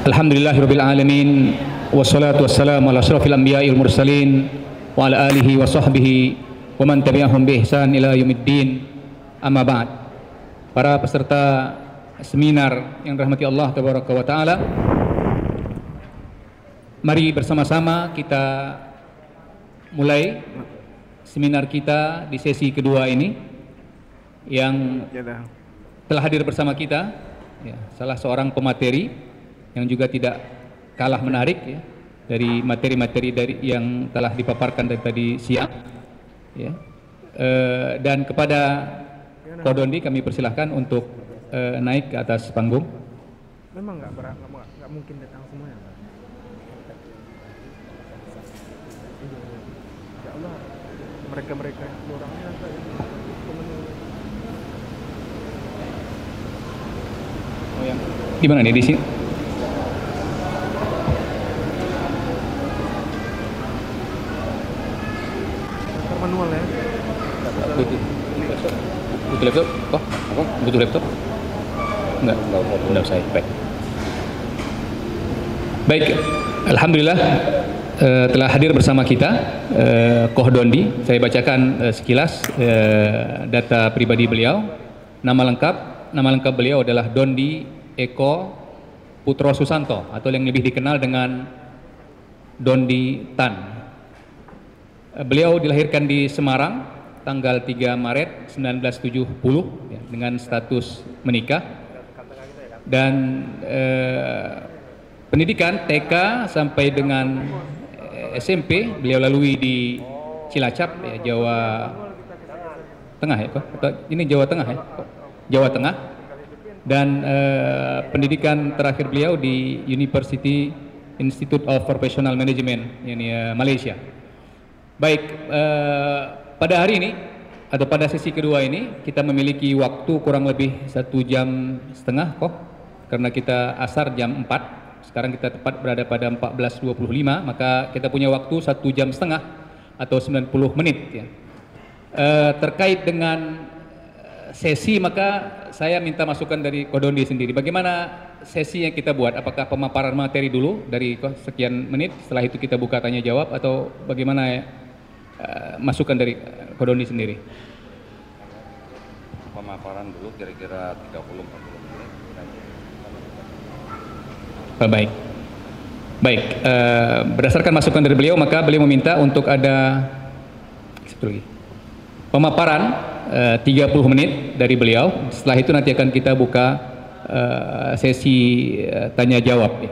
Alhamdulillahirabbil alamin wassalatu wassalamu ala asyrafil anbiya'i wal mursalin wa ala alihi wa sahbihi wa man tabi'ahum bi ihsan ila yaumiddin. Amma ba'd. Para peserta seminar yang dirahmati Allah tabaraka wa taala, mari bersama-sama kita mulai seminar kita di sesi kedua ini yang telah hadir bersama kita ya, salah seorang pemateri yang juga tidak kalah menarik ya, dari materi-materi yang telah dipaparkan dari tadi siang ya. Dan kepada Kodondi kami persilahkan untuk naik ke atas panggung. Memang nggak mungkin datang semuanya, Pak. Ya Allah, mereka orangnya oh yang di mana nih, di sini? manual ya. Butuh laptop? Oh, apa? Butuh laptop? Enggak usah. Baik, alhamdulillah telah hadir bersama kita Koh Dondi. Saya bacakan sekilas data pribadi beliau. Nama lengkap beliau adalah Dondi Eko Putro Susanto atau yang lebih dikenal dengan Dondi Tan. Beliau dilahirkan di Semarang tanggal 3 Maret 1970 ya, dengan status menikah dan pendidikan TK sampai dengan SMP beliau lalui di Cilacap ya, Jawa Tengah ya, ini Jawa Tengah ya, Jawa Tengah, dan pendidikan terakhir beliau di University Institute of Professional Management ini Malaysia. Baik, pada hari ini atau pada sesi kedua ini kita memiliki waktu kurang lebih 1 jam setengah kok, karena kita asar jam 4, sekarang kita tepat berada pada 14.25, maka kita punya waktu 1 jam setengah atau 90 menit ya. Terkait dengan sesi, maka saya minta masukan dari Kodondi sendiri. Bagaimana sesi yang kita buat? Apakah pemaparan materi dulu dari sekian menit, setelah itu kita buka tanya jawab, atau bagaimana ya? Masukan dari Kodondi sendiri. Pemaparan dulu kira-kira 30-40 menit. Baik. Berdasarkan masukan dari beliau, maka beliau meminta untuk ada pemaparan 30 menit dari beliau. Setelah itu nanti akan kita buka sesi tanya jawab.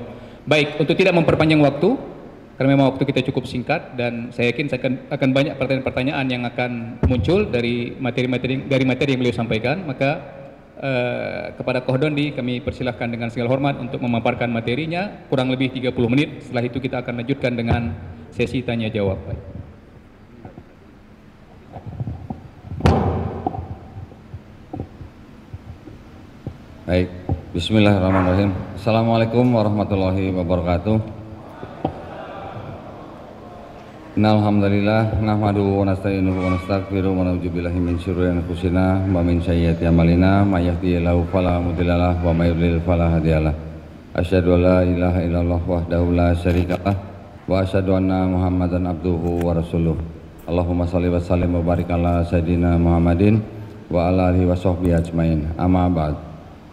Baik, untuk tidak memperpanjang waktu, karena memang waktu kita cukup singkat dan saya yakin akan banyak pertanyaan-pertanyaan yang akan muncul dari materi yang beliau sampaikan, maka kepada Koh Dondi kami persilahkan dengan segala hormat untuk memaparkan materinya kurang lebih 30 menit. Setelah itu kita akan lanjutkan dengan sesi tanya jawab. Baik, bismillahirrahmanirrahim. Assalamualaikum warahmatullahi wabarakatuh. Innalhamdulillah nahmaduhu wa nasta'inuhu wa nastaghfiruh wa na'udzu billahi min syururi anfusina wa min sayyiati a'malina may yahdihillahu fala mudhillalah wa may yudlil fala hadiyalah. Asyhadu an la ilaha illallah wahdahu la syarikalah wa asyhadu anna Muhammadan abduhu wa rasuluh. Allahumma shalli wa sallim wa barik ala sayidina Muhammadin wa ala alihi wa sahbihi ajmain. Amma ba'd.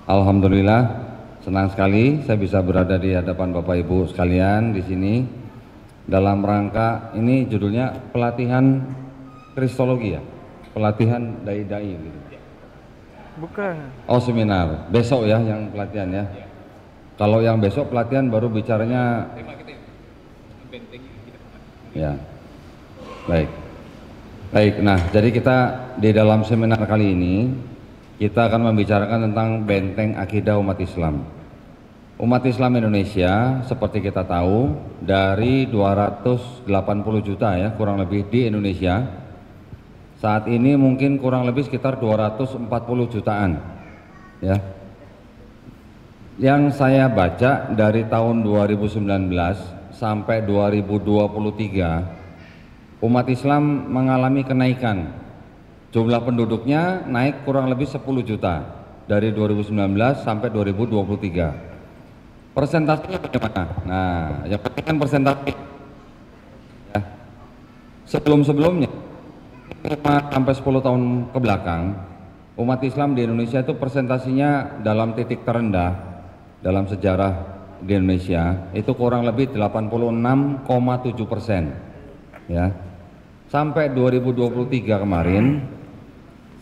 Alhamdulillah, senang sekali saya bisa berada di hadapan Bapak Ibu sekalian di sini dalam rangka ini judulnya pelatihan kristologi ya, pelatihan dai-dai gitu. Bukan. Oh, seminar besok ya yang pelatihan ya. Kalau yang besok pelatihan baru bicaranya ya. Baik, nah jadi kita di dalam seminar kali ini kita akan membicarakan tentang benteng akidah umat Islam. Umat Islam Indonesia seperti kita tahu dari 280 juta ya kurang lebih di Indonesia, saat ini mungkin kurang lebih sekitar 240 jutaan ya. Yang saya baca dari tahun 2019 sampai 2023 umat Islam mengalami kenaikan, jumlah penduduknya naik kurang lebih 10 juta dari 2019 sampai 2023. Persentasenya bagaimana? Nah, yang penting kan persentase. Ya. Sebelum-sebelumnya 5 sampai 10 tahun ke belakang, umat Islam di Indonesia itu persentasinya dalam titik terendah dalam sejarah di Indonesia itu kurang lebih 86,7%. Ya. Sampai 2023 kemarin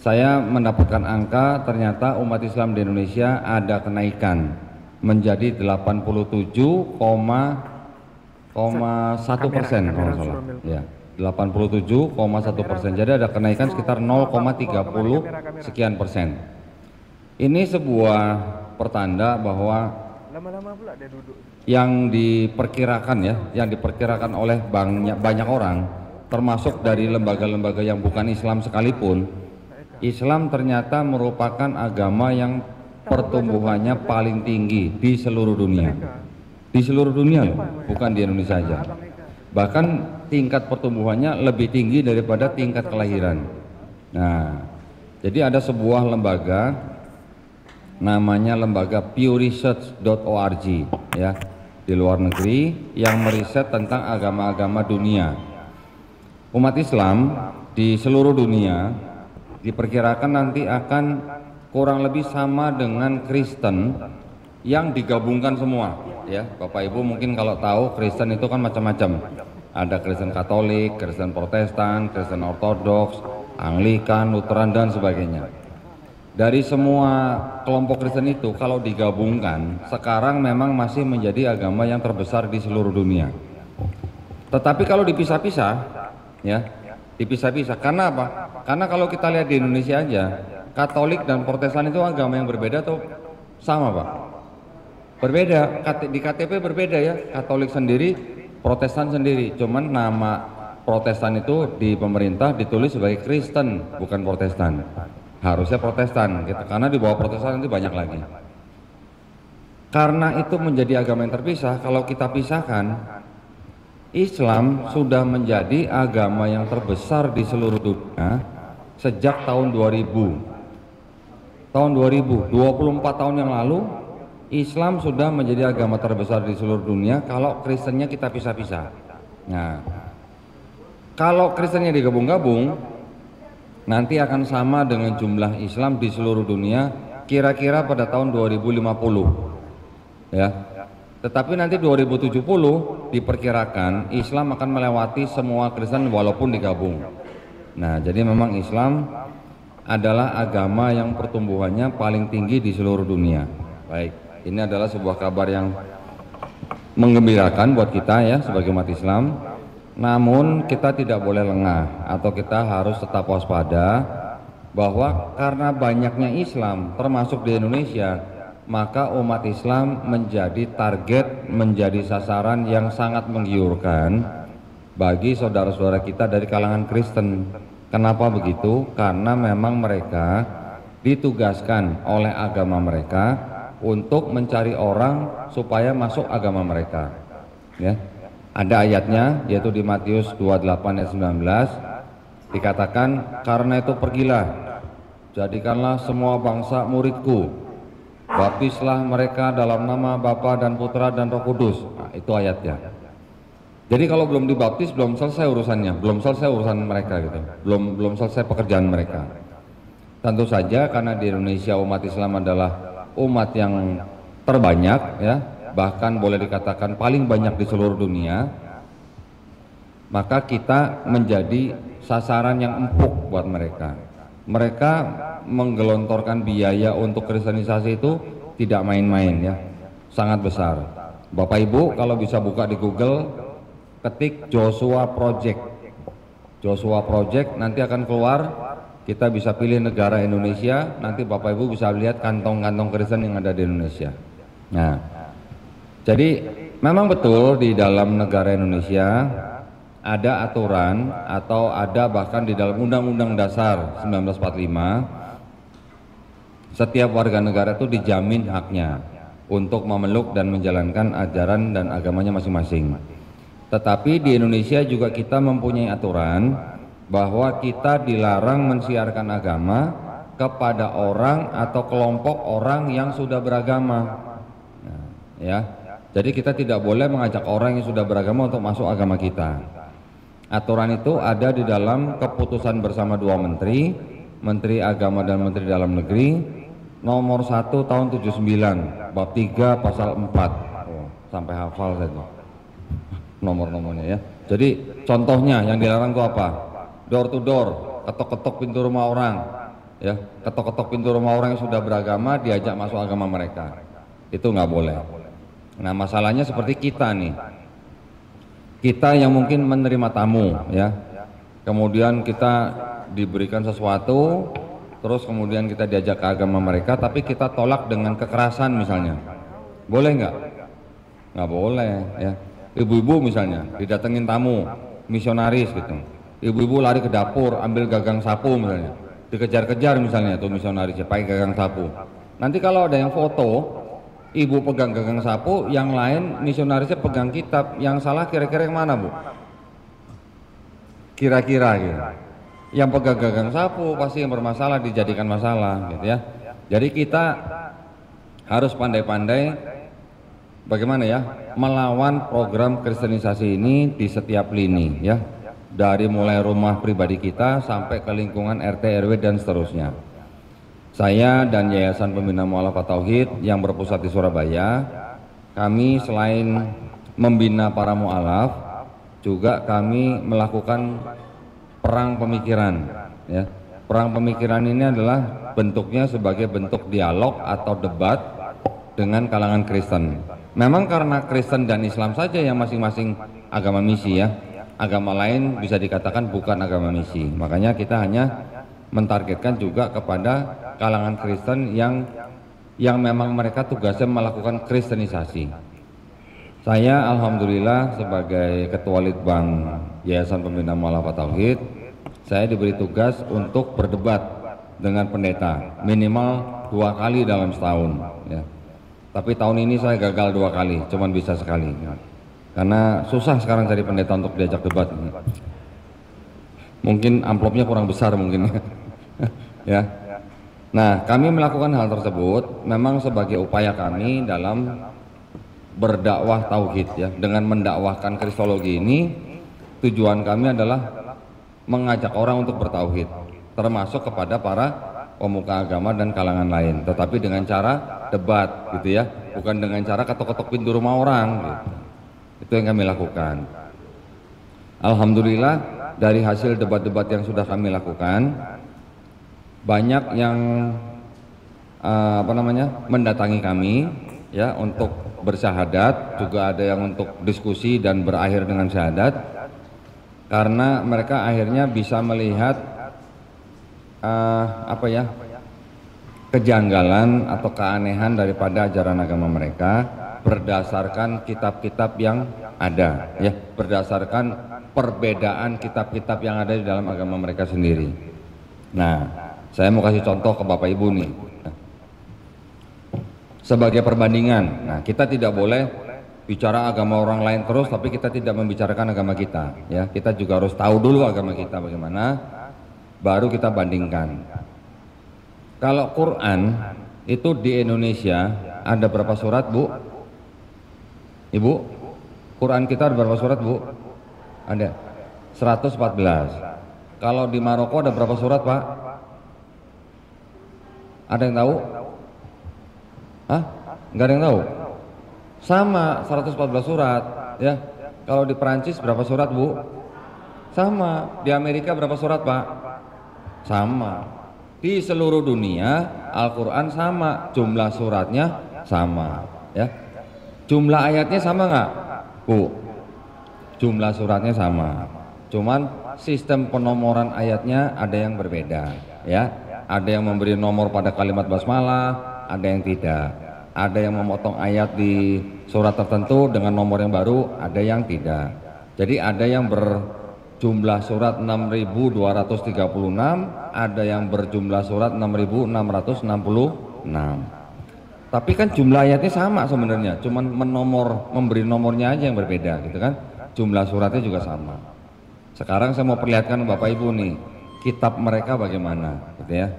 saya mendapatkan angka ternyata umat Islam di Indonesia ada kenaikan menjadi 87,1% kalau salah. Ya. 87,1%. Jadi ada kenaikan sekitar 0,30 sekian persen. Ini sebuah pertanda bahwa Lama-lama pula dia duduk. yang diperkirakan oleh banyak orang, termasuk dari lembaga-lembaga yang bukan Islam sekalipun, Islam ternyata merupakan agama yang pertumbuhannya paling tinggi di seluruh dunia. Di seluruh dunia loh, bukan di Indonesia saja. Bahkan tingkat pertumbuhannya lebih tinggi daripada tingkat kelahiran. Nah, jadi ada sebuah lembaga namanya lembaga pewresearch.org ya di luar negeri yang meriset tentang agama-agama dunia. Umat Islam di seluruh dunia diperkirakan nanti akan kurang lebih sama dengan Kristen yang digabungkan semua ya. Bapak Ibu mungkin kalau tahu Kristen itu kan macam-macam. Ada Kristen Katolik, Kristen Protestan, Kristen Ortodoks, Anglikan, Lutheran dan sebagainya. Dari semua kelompok Kristen itu kalau digabungkan sekarang memang masih menjadi agama yang terbesar di seluruh dunia. Tetapi kalau dipisah-pisah ya, dipisah-pisah karena apa? Karena kalau kita lihat di Indonesia aja, Katolik dan Protestan itu agama yang berbeda atau sama, Pak? Berbeda, di KTP berbeda ya, Katolik sendiri, Protestan sendiri, cuman nama Protestan itu di pemerintah ditulis sebagai Kristen, bukan Protestan. Harusnya Protestan, gitu. Karena di bawah Protestan nanti banyak lagi. Karena itu menjadi agama yang terpisah, kalau kita pisahkan, Islam sudah menjadi agama yang terbesar di seluruh dunia sejak tahun 2000. Tahun 2000, 24 tahun yang lalu, Islam sudah menjadi agama terbesar di seluruh dunia kalau Kristennya kita pisah-pisah. Nah, kalau Kristennya digabung-gabung, nanti akan sama dengan jumlah Islam di seluruh dunia kira-kira pada tahun 2050. Ya. Tetapi nanti 2070 diperkirakan Islam akan melewati semua Kristen walaupun digabung. Nah, jadi memang Islam adalah agama yang pertumbuhannya paling tinggi di seluruh dunia. Baik, ini adalah sebuah kabar yang menggembirakan buat kita ya sebagai umat Islam. Namun kita tidak boleh lengah atau kita harus tetap waspada bahwa karena banyaknya Islam termasuk di Indonesia, maka umat Islam menjadi target, menjadi sasaran yang sangat menggiurkan bagi saudara-saudara kita dari kalangan Kristen. Kenapa begitu? Karena memang mereka ditugaskan oleh agama mereka untuk mencari orang supaya masuk agama mereka. Ya. Ada ayatnya yaitu di Matius 28 ayat 19 dikatakan, karena itu pergilah, jadikanlah semua bangsa muridku, baptislah mereka dalam nama Bapa dan Putra dan Roh Kudus. Nah, itu ayatnya. Jadi kalau belum dibaptis belum selesai urusannya, belum selesai urusan mereka gitu, belum selesai pekerjaan mereka. Tentu saja karena di Indonesia umat Islam adalah umat yang terbanyak ya, bahkan boleh dikatakan paling banyak di seluruh dunia, maka kita menjadi sasaran yang empuk buat mereka. Mereka menggelontorkan biaya untuk kristenisasi itu tidak main-main ya, sangat besar. Bapak Ibu kalau bisa buka di Google, ketik Joshua Project, Joshua Project, nanti akan keluar. Kita bisa pilih negara Indonesia, nanti Bapak Ibu bisa lihat kantong-kantong Kristen yang ada di Indonesia. Nah, jadi memang betul di dalam negara Indonesia ada aturan atau ada bahkan di dalam Undang-Undang Dasar 1945 setiap warga negara itu dijamin haknya untuk memeluk dan menjalankan ajaran dan agamanya masing-masing. Tetapi di Indonesia juga kita mempunyai aturan bahwa kita dilarang mensiarkan agama kepada orang atau kelompok orang yang sudah beragama. Nah, ya. Jadi kita tidak boleh mengajak orang yang sudah beragama untuk masuk agama kita. Aturan itu ada di dalam keputusan bersama dua menteri, Menteri Agama dan Menteri Dalam Negeri, nomor 1 tahun 79, bab 3 pasal 4. Oh, sampai hafal saya tuh nomor-nomornya ya. Jadi contohnya yang dilarang itu apa? Door to door, ketok-ketok pintu rumah orang, ya, ketok-ketok pintu rumah orang yang sudah beragama diajak masuk agama mereka. Itu nggak boleh. Nah, masalahnya seperti kita nih. Kita yang mungkin menerima tamu, ya. Kemudian kita diberikan sesuatu, terus kemudian kita diajak ke agama mereka, tapi kita tolak dengan kekerasan misalnya. Boleh nggak? Nggak boleh, ya. Ibu-ibu misalnya didatengin tamu, misionaris gitu. Ibu-ibu lari ke dapur, ambil gagang sapu misalnya. Dikejar-kejar misalnya tuh misionarisnya pakai gagang sapu. Nanti kalau ada yang foto, ibu pegang gagang sapu, yang lain misionarisnya pegang kitab, yang salah kira-kira yang mana, Bu? Kira-kira gitu. Yang pegang gagang sapu pasti yang bermasalah dijadikan masalah gitu ya. Jadi kita harus pandai-pandai bagaimana ya melawan program kristenisasi ini di setiap lini ya. Dari mulai rumah pribadi kita sampai ke lingkungan RT RW dan seterusnya. Saya dan Yayasan Pembina Mu'alafat Tauhid yang berpusat di Surabaya, kami selain membina para mu'alaf, juga kami melakukan perang pemikiran. Ya. Perang pemikiran ini adalah bentuknya sebagai bentuk dialog atau debat dengan kalangan Kristen. Memang karena Kristen dan Islam saja yang masing-masing agama misi ya. Agama lain bisa dikatakan bukan agama misi. Makanya kita hanya mentargetkan juga kepada kalangan Kristen yang memang mereka tugasnya melakukan kristenisasi. Saya alhamdulillah sebagai Ketua Litbang Yayasan Pembina Mu'alafat Tauhid, saya diberi tugas untuk berdebat dengan pendeta minimal 2 kali dalam setahun. Ya. Tapi tahun ini saya gagal 2 kali, cuman bisa sekali. Karena susah sekarang cari pendeta untuk diajak debat. Mungkin amplopnya kurang besar mungkin. Ya. Nah, kami melakukan hal tersebut memang sebagai upaya kami dalam berdakwah tauhid ya. Dengan mendakwahkan kristologi ini, tujuan kami adalah mengajak orang untuk bertauhid, termasuk kepada para pemuka agama dan kalangan lain, tetapi dengan cara debat gitu ya, bukan dengan cara ketok-ketok pintu rumah orang gitu. Itu yang kami lakukan. Alhamdulillah dari hasil debat-debat yang sudah kami lakukan, banyak yang mendatangi kami ya untuk bersyahadat, juga ada yang untuk diskusi dan berakhir dengan syahadat, karena mereka akhirnya bisa melihat kejanggalan atau keanehan daripada ajaran agama mereka berdasarkan kitab-kitab yang ada ya, berdasarkan perbedaan kitab-kitab yang ada di dalam agama mereka sendiri. Nah, saya mau kasih contoh ke Bapak Ibu nih. Sebagai perbandingan, nah kita tidak boleh bicara agama orang lain terus tapi kita tidak membicarakan agama kita ya. Kita juga harus tahu dulu agama kita bagaimana, baru kita bandingkan. Kalau Quran itu di Indonesia ada berapa surat, Bu? Ibu, Quran kita ada berapa surat, Bu? Ada 114. Kalau di Maroko ada berapa surat, Pak? Ada yang tahu? Hah? Enggak ada yang tahu? Sama, 114 surat ya. Kalau di Perancis berapa surat, Bu? Sama. Di Amerika berapa surat, Pak? Sama. Di seluruh dunia Al-Quran sama, jumlah suratnya sama ya. Jumlah ayatnya sama nggak, Bu? Jumlah suratnya sama, cuman sistem penomoran ayatnya ada yang berbeda ya. Ada yang memberi nomor pada kalimat basmalah, ada yang tidak. Ada yang memotong ayat di surat tertentu dengan nomor yang baru, ada yang tidak. Jadi ada yang berjumlah surat 6.236, ada yang berjumlah surat 6.666. Tapi kan jumlah ayatnya sama sebenarnya, cuman memberi nomornya aja yang berbeda gitu kan. Jumlah suratnya juga sama. Sekarang saya mau perlihatkan Bapak Ibu nih, kitab mereka bagaimana gitu ya.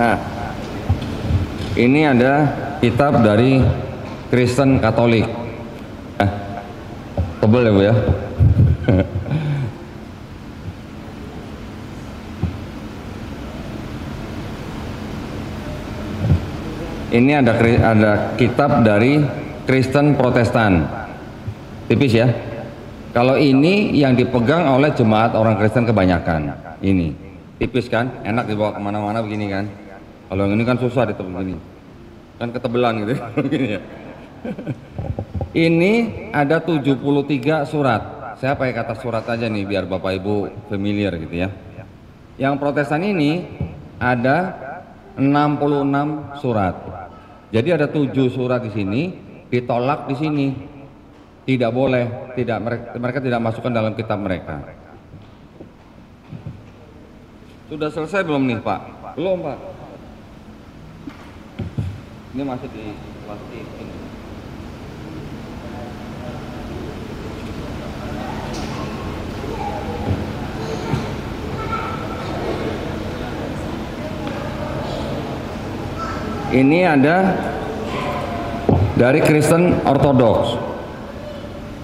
Nah, ini ada kitab dari Kristen Katolik. Tebel ya Bu ya. Ini ada kitab dari Kristen Protestan, tipis ya. Kalau ini yang dipegang oleh jemaat orang Kristen kebanyakan, ini tipis kan, enak dibawa kemana-mana begini kan. Kalau yang ini kan susah ditebel begini, kan ketebelan gitu. Ya. Ini ada 73 surat. Saya pakai kata surat aja nih biar Bapak Ibu familiar gitu ya. Yang Protestan ini ada 66 surat. Jadi ada 7 surat di sini ditolak di sini. Tidak boleh, mereka tidak masukkan dalam kitab mereka. Sudah selesai belum nih Pak? Belum Pak. Ini masih di plastik ini. Ini ada dari Kristen Ortodoks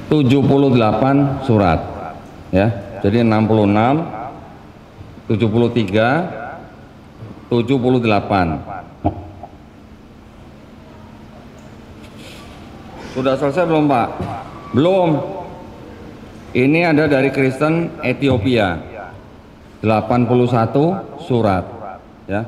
78 surat ya. Jadi 66, 73, 78. Sudah selesai belum Pak? Belum. Ini ada dari Kristen Ethiopia 81 surat ya.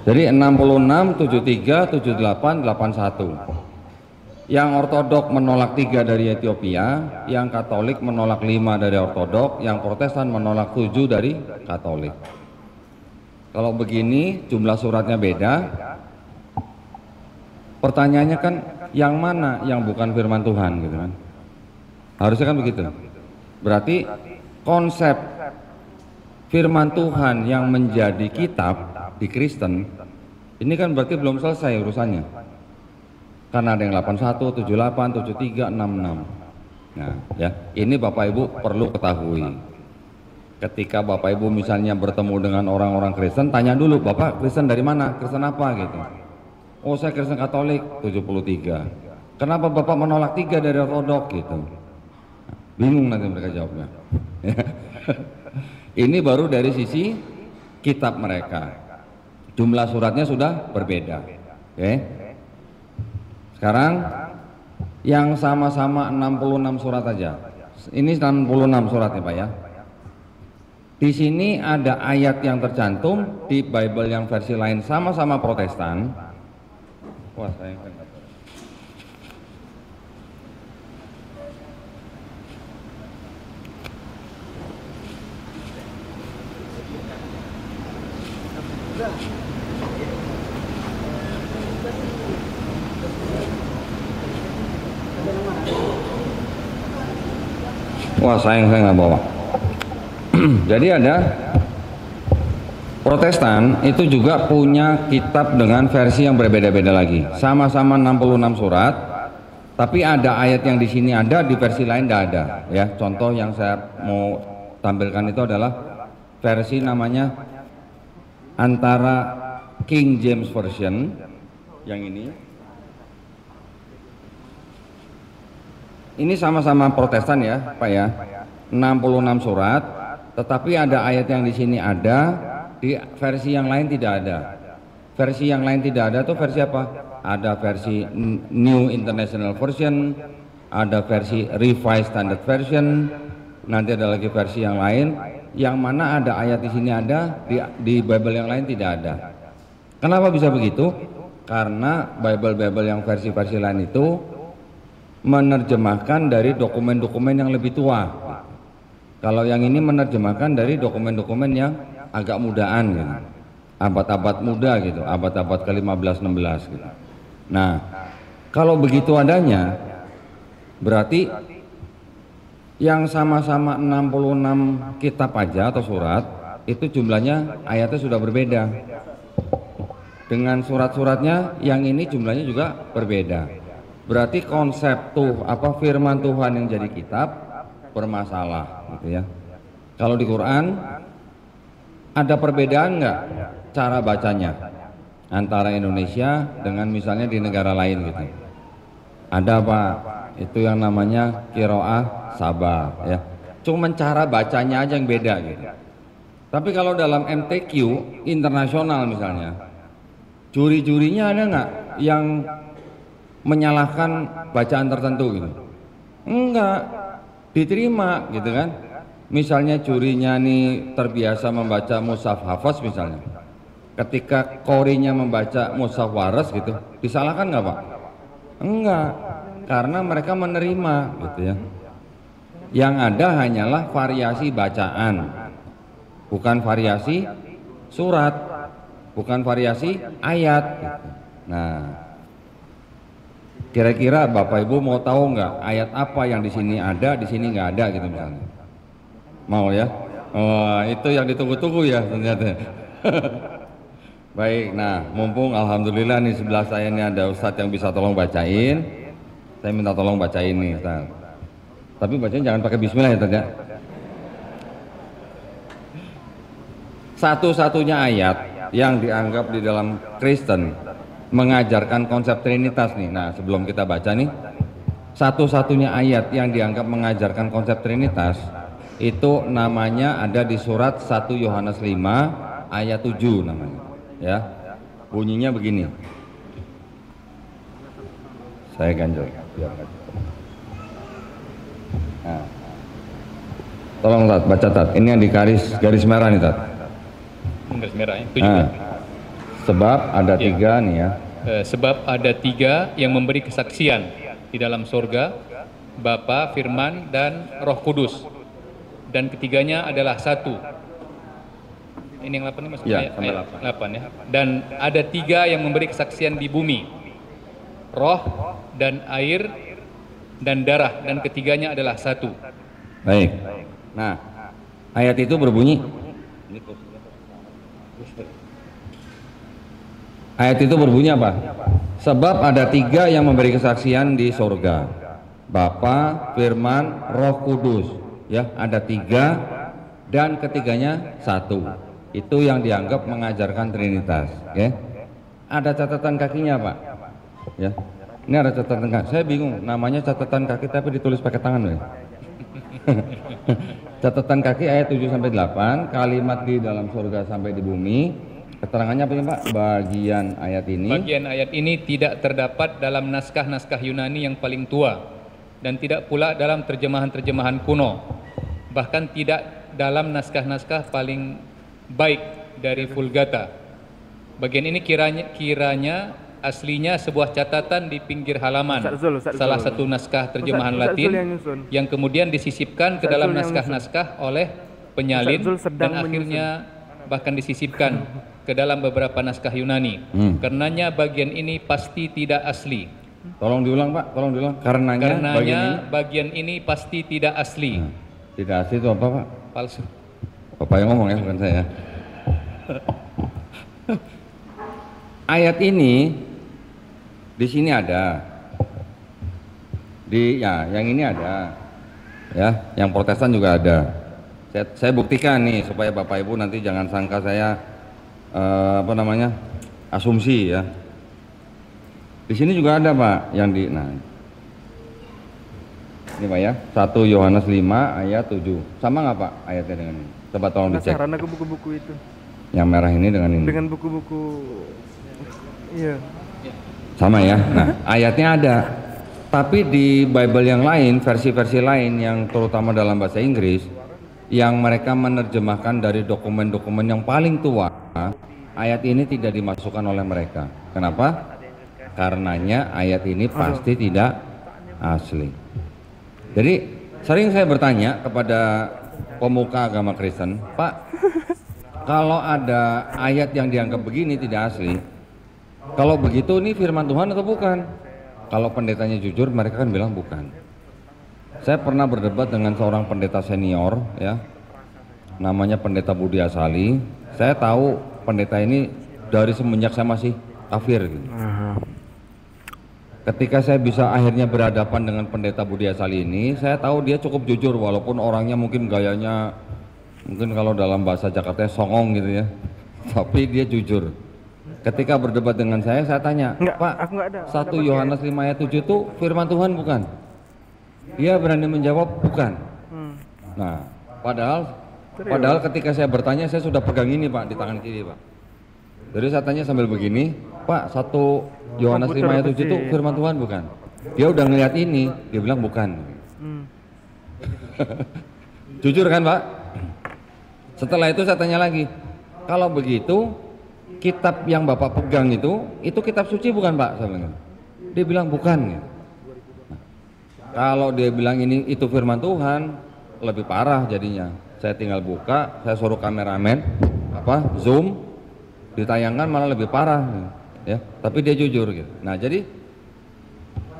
Jadi 66, 73, 78, 81. Yang Ortodok menolak 3 dari Ethiopia, yang Katolik menolak 5 dari Ortodok, yang Protestan menolak 7 dari Katolik. Kalau begini jumlah suratnya beda. Pertanyaannya kan yang mana yang bukan firman Tuhan gitu kan? Harusnya kan begitu. Berarti konsep firman Tuhan yang menjadi kitab di Kristen ini kan berarti belum selesai urusannya, karena ada yang 81, 78, 73, 66. Nah ya, ini Bapak Ibu perlu ketahui. Ketika Bapak Ibu misalnya bertemu dengan orang-orang Kristen, tanya dulu, Bapak Kristen dari mana? Kristen apa gitu? Oh saya Kristen Katolik 73. Kenapa Bapak menolak 3 dari Ortodok gitu? Bingung nanti mereka jawabnya. Ini baru dari sisi kitab mereka. Jumlah suratnya sudah berbeda. Oke. Sekarang yang sama-sama 66 surat aja. Ini 66 surat ya Pak ya. Di sini ada ayat yang tercantum di Bible yang versi lain sama-sama Protestan. Wah, saya saya nggak bawa. Jadi ada Protestan itu juga punya kitab dengan versi yang berbeda-beda lagi. Sama-sama 66 surat, tapi ada ayat yang di sini ada, di versi lain tidak ada. Ya, contoh yang saya mau tampilkan itu adalah versi namanya antara King James Version yang ini. Ini sama-sama Protestan ya, Pak ya. 66 surat, tetapi ada ayat yang di sini ada, di versi yang lain tidak ada. Versi yang lain tidak ada tuh versi apa? Ada versi New International Version, ada versi Revised Standard Version, nanti ada lagi versi yang lain, yang mana ada ayat di sini ada, di Bible yang lain tidak ada. Kenapa bisa begitu? Karena Bible yang versi-versi lain itu menerjemahkan dari dokumen-dokumen yang lebih tua. Kalau yang ini menerjemahkan dari dokumen-dokumen yang agak mudaan gitu. Abad-abad muda gitu, abad-abad ke-15-16 gitu. Nah, kalau begitu adanya berarti yang sama-sama 66 kitab aja atau surat itu jumlahnya ayatnya sudah berbeda. Dengan surat-suratnya yang ini jumlahnya juga berbeda. Berarti konsep firman Tuhan yang jadi kitab bermasalah gitu ya. Kalau di Quran ada perbedaan nggak cara bacanya antara Indonesia dengan misalnya di negara lain gitu. Ada Pak, itu yang namanya qiraah sabah ya. Cuman cara bacanya aja yang beda gitu. Tapi kalau dalam MTQ internasional misalnya, juri-jurinya ada nggak yang menyalahkan bacaan tertentu gitu? Enggak, diterima gitu kan. Misalnya jurinya nih terbiasa membaca mushaf hafaz misalnya, ketika qorinya membaca mushaf waras gitu, disalahkan nggak Pak? Enggak, karena mereka menerima gitu ya. Yang ada hanyalah variasi bacaan, bukan variasi surat, bukan variasi ayat gitu. Nah, kira-kira Bapak Ibu mau tahu nggak ayat apa yang di sini ada, di sini nggak ada gitu misalnya? Mau ya? Oh, itu yang ditunggu-tunggu ya ternyata. Baik, nah mumpung alhamdulillah nih sebelah saya ini ada Ustadz yang bisa tolong bacain. Saya minta tolong bacain nih Ustadz. Tapi bacain jangan pakai bismillah ya Ustadz ya. Satu-satunya ayat yang dianggap di dalam Kristen mengajarkan konsep Trinitas nih. Nah sebelum kita baca nih, satu-satunya ayat yang dianggap mengajarkan konsep Trinitas itu namanya ada di surat 1 Yohanes 5 ayat 7 namanya ya. Bunyinya begini, saya ganjel biar nah, tolong Tat, baca Tat, ini yang di garis merah nih Tat. Garis merah ya, 7 nah, ya. Sebab ada Ya. tiga nih ya. Sebab ada tiga yang memberi kesaksian di dalam sorga, Bapa, Firman, dan Roh Kudus. Dan ketiganya adalah satu. Ini yang 8 ini maksudnya Ya, sampai 8 ya. Dan ada tiga yang memberi kesaksian di bumi, roh dan air dan darah, dan ketiganya adalah satu. Baik. Nah, ayat itu berbunyi. Ayat itu berbunyi apa? Sebab ada tiga yang memberi kesaksian di sorga, Bapa, Firman, Roh Kudus. Ya, ada tiga dan ketiganya satu. Itu yang dianggap mengajarkan Trinitas. Ya. Ada catatan kakinya Pak. Ya. Ini ada catatan kaki. Saya bingung, namanya catatan kaki tapi ditulis pakai tangan ya. Catatan kaki ayat 7 sampai 8, kalimat di dalam surga sampai di bumi. Keterangannya apa ya Pak? Bagian ayat ini. Bagian ayat ini tidak terdapat dalam naskah-naskah Yunani yang paling tua, dan tidak pula dalam terjemahan-terjemahan kuno, bahkan tidak dalam naskah-naskah paling baik dari Vulgata. Bagian ini kiranya aslinya sebuah catatan di pinggir halaman salah satu naskah terjemahan Latin yang kemudian disisipkan ke dalam naskah-naskah oleh penyalin dan akhirnya bahkan disisipkan ke dalam beberapa naskah Yunani. Karenanya bagian ini pasti tidak asli. Tolong diulang Pak, tolong diulang. Karenanya bagian ini pasti tidak asli. Tidak asli itu apa Pak? Palsu. Bapak yang ngomong ya, bukan saya. Ayat ini di sini ada, yang ini ada, ya, yang Protestan juga ada. Saya buktikan nih supaya Bapak Ibu nanti jangan sangka saya asumsi ya. Di sini juga ada Pak yang nah ini Pak ya, 1 Yohanes 5 ayat 7. Sama nggak Pak ayatnya dengan ini? Coba tolong dicek. Penasaran aku buku-buku itu. Yang merah ini dengan ini. Dengan buku-buku, iya. Sama ya. Nah ayatnya ada. Tapi di Bible yang lain, versi-versi lain yang terutama dalam bahasa Inggris, yang mereka menerjemahkan dari dokumen-dokumen yang paling tua, ayat ini tidak dimasukkan oleh mereka. Kenapa? Karenanya ayat ini pasti tidak asli. Jadi sering saya bertanya kepada pemuka agama Kristen, Pak, kalau ada ayat yang dianggap begini tidak asli, kalau begitu ini firman Tuhan atau bukan? Kalau pendetanya jujur, mereka kan bilang bukan. Saya pernah berdebat dengan seorang pendeta senior, ya, namanya Pendeta Budi Asali. Saya tahu pendeta ini dari semenjak saya masih kafir. Gitu. Ketika saya bisa akhirnya berhadapan dengan Pendeta Budi Asali ini, saya tahu dia cukup jujur walaupun orangnya mungkin gayanya, mungkin kalau dalam bahasa Jakarta songong gitu ya. tapi dia jujur. Ketika berdebat dengan saya tanya, Enggak, Pak, aku enggak ada. 1 Yohanes 5 ayat 7 itu firman Tuhan bukan? Dia berani menjawab bukan. Nah, padahal ketika saya bertanya, saya sudah pegang ini Pak, di tangan kiri Pak. Jadi saya tanya sambil begini, Pak, 1 Yohanes 5 ayat 7 itu firman Tuhan bukan? Dia udah ngeliat ini, dia bilang bukan. Jujur kan Pak? Setelah itu saya tanya lagi, kalau begitu kitab yang Bapak pegang itu kitab suci bukan Pak? Saya bilang. Dia bilang bukan. Nah, kalau dia bilang itu firman Tuhan, lebih parah jadinya. Saya tinggal buka, saya suruh kameramen zoom, ditayangkan malah lebih parah ya. Tapi dia jujur gitu. Nah, jadi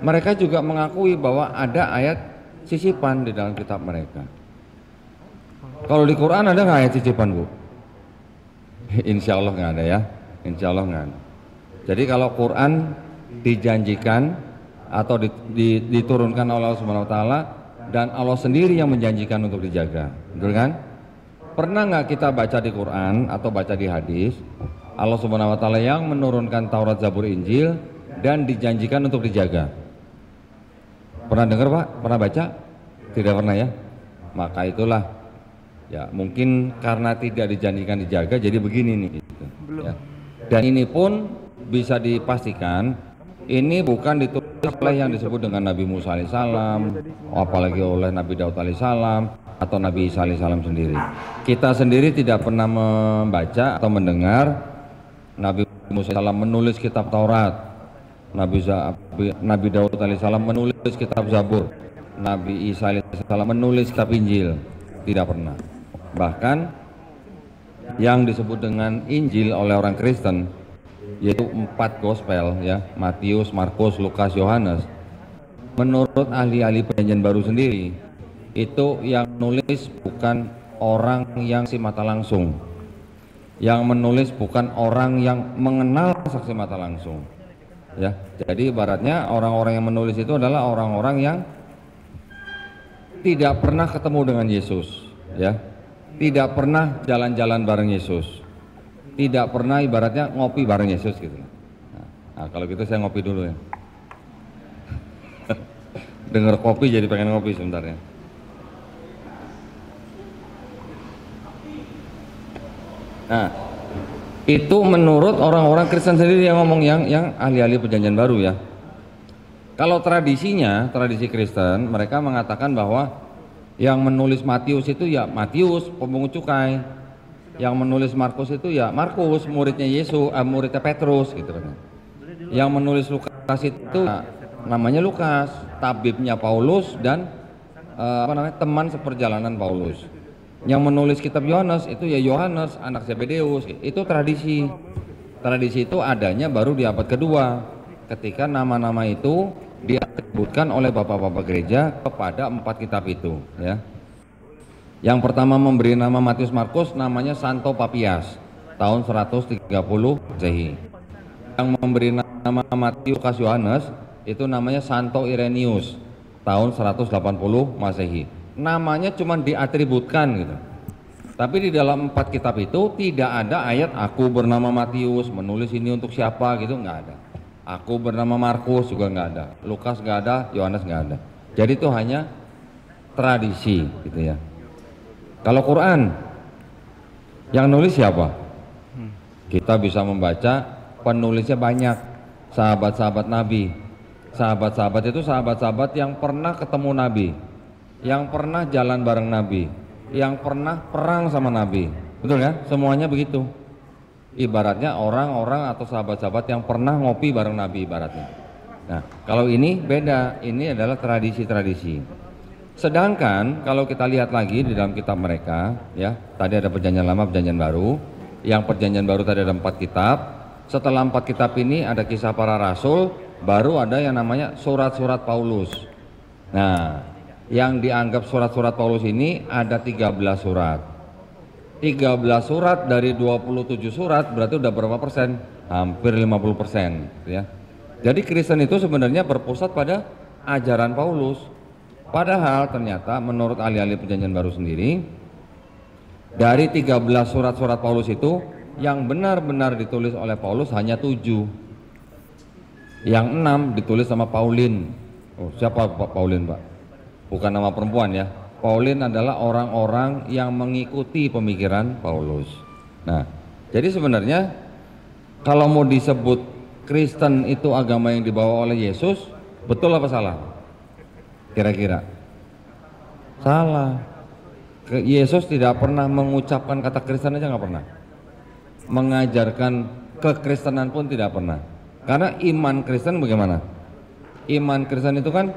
mereka juga mengakui bahwa ada ayat sisipan di dalam kitab mereka. Kalau di Quran ada nggak ayat sisipan Bu? Insya Allah nggak ada ya, insya Allah nggak ada. Jadi kalau Quran dijanjikan atau diturunkan oleh Allah Subhanahu Wa Taala dan Allah sendiri yang menjanjikan untuk dijaga, betul kan? Pernah nggak kita baca di Quran atau baca di hadis Allah Subhanahu Wa Taala yang menurunkan Taurat, Zabur, Injil dan dijanjikan untuk dijaga? Pernah dengar Pak? Pernah baca? Tidak pernah ya? Maka itulah ya, mungkin karena tidak dijanjikan dijaga jadi begini nih gitu, ya. Dan ini pun bisa dipastikan ini bukan ditulis oleh yang disebut dengan Nabi Musa alaihissalam, apalagi oleh Nabi Daud alaihissalam atau Nabi Isa alaihissalam sendiri. Kita sendiri tidak pernah membaca atau mendengar Nabi Musa alaihissalam menulis kitab Taurat, Nabi Daud alaihissalam menulis kitab Zabur, Nabi Isa alaihissalam menulis kitab Injil. Tidak pernah. Bahkan yang disebut dengan Injil oleh orang Kristen yaitu 4 gospel ya, Matius, Markus, Lukas, Yohanes. Menurut ahli-ahli Perjanjian Baru sendiri, itu yang nulis bukan orang yang saksi mata langsung. Yang menulis bukan orang yang mengenal saksi mata langsung. Ya, jadi ibaratnya orang-orang yang menulis itu adalah orang-orang yang tidak pernah ketemu dengan Yesus, ya. Tidak pernah jalan-jalan bareng Yesus, tidak pernah ibaratnya ngopi bareng Yesus gitu. Nah, kalau gitu saya ngopi dulu ya. Dengar kopi jadi pengen ngopi sebentar ya. Nah, itu menurut orang-orang Kristen sendiri yang ngomong, yang ahli-ahli Perjanjian Baru ya. Kalau tradisinya, tradisi Kristen, mereka mengatakan bahwa yang menulis Matius itu ya Matius, pemungut cukai. Yang menulis Markus itu ya Markus, muridnya Yesus, muridnya Petrus gitu kan. Yang menulis Lukas itu namanya Lukas, tabibnya Paulus dan teman seperjalanan Paulus. Yang menulis kitab Yohanes itu ya Yohanes, anak Zebedeus. Itu tradisi. Tradisi itu adanya baru di abad kedua, ketika nama-nama itu diatributkan oleh bapak-bapak gereja kepada 4 kitab itu ya. Yang pertama memberi nama Matius Markus namanya Santo Papias tahun 130 Masehi. Yang memberi nama Matius Lukas Yohanes itu namanya Santo Irenaeus tahun 180 Masehi. Namanya cuma diatributkan gitu. Tapi di dalam 4 kitab itu tidak ada ayat aku bernama Matius menulis ini untuk siapa gitu, nggak ada. Aku bernama Markus juga nggak ada, Lukas nggak ada, Yohanes nggak ada. Jadi itu hanya tradisi gitu ya. Kalau Quran yang nulis siapa? Kita bisa membaca penulisnya banyak, sahabat-sahabat Nabi. Sahabat-sahabat itu sahabat-sahabat yang pernah ketemu Nabi, yang pernah jalan bareng Nabi, yang pernah perang sama Nabi. Betul ya? Semuanya begitu. Ibaratnya orang-orang atau sahabat-sahabat yang pernah ngopi bareng Nabi ibaratnya. Nah, kalau ini beda, ini adalah tradisi-tradisi. Sedangkan kalau kita lihat lagi di dalam kitab mereka, ya, tadi ada Perjanjian Lama, Perjanjian Baru. Yang Perjanjian Baru tadi ada 4 kitab. Setelah 4 kitab ini ada Kisah Para Rasul, baru ada yang namanya surat-surat Paulus. Nah, yang dianggap surat-surat Paulus ini ada 13 surat. 13 surat dari 27 surat berarti udah berapa persen? Hampir 50% ya. Jadi Kristen itu sebenarnya berpusat pada ajaran Paulus. Padahal ternyata menurut ahli-ahli Perjanjian Baru sendiri, dari 13 surat-surat Paulus itu yang benar-benar ditulis oleh Paulus hanya 7. Yang 6 ditulis sama Paulin. Oh, siapa Pak Paulin, Pak? Bukan nama perempuan ya. Paulin adalah orang-orang yang mengikuti pemikiran Paulus. Nah, jadi sebenarnya kalau mau disebut Kristen itu agama yang dibawa oleh Yesus, betul apa salah? Kira-kira salah. Yesus tidak pernah mengucapkan kata Kristen aja, nggak pernah. Mengajarkan kekristenan pun tidak pernah. Karena iman Kristen bagaimana? Iman Kristen itu kan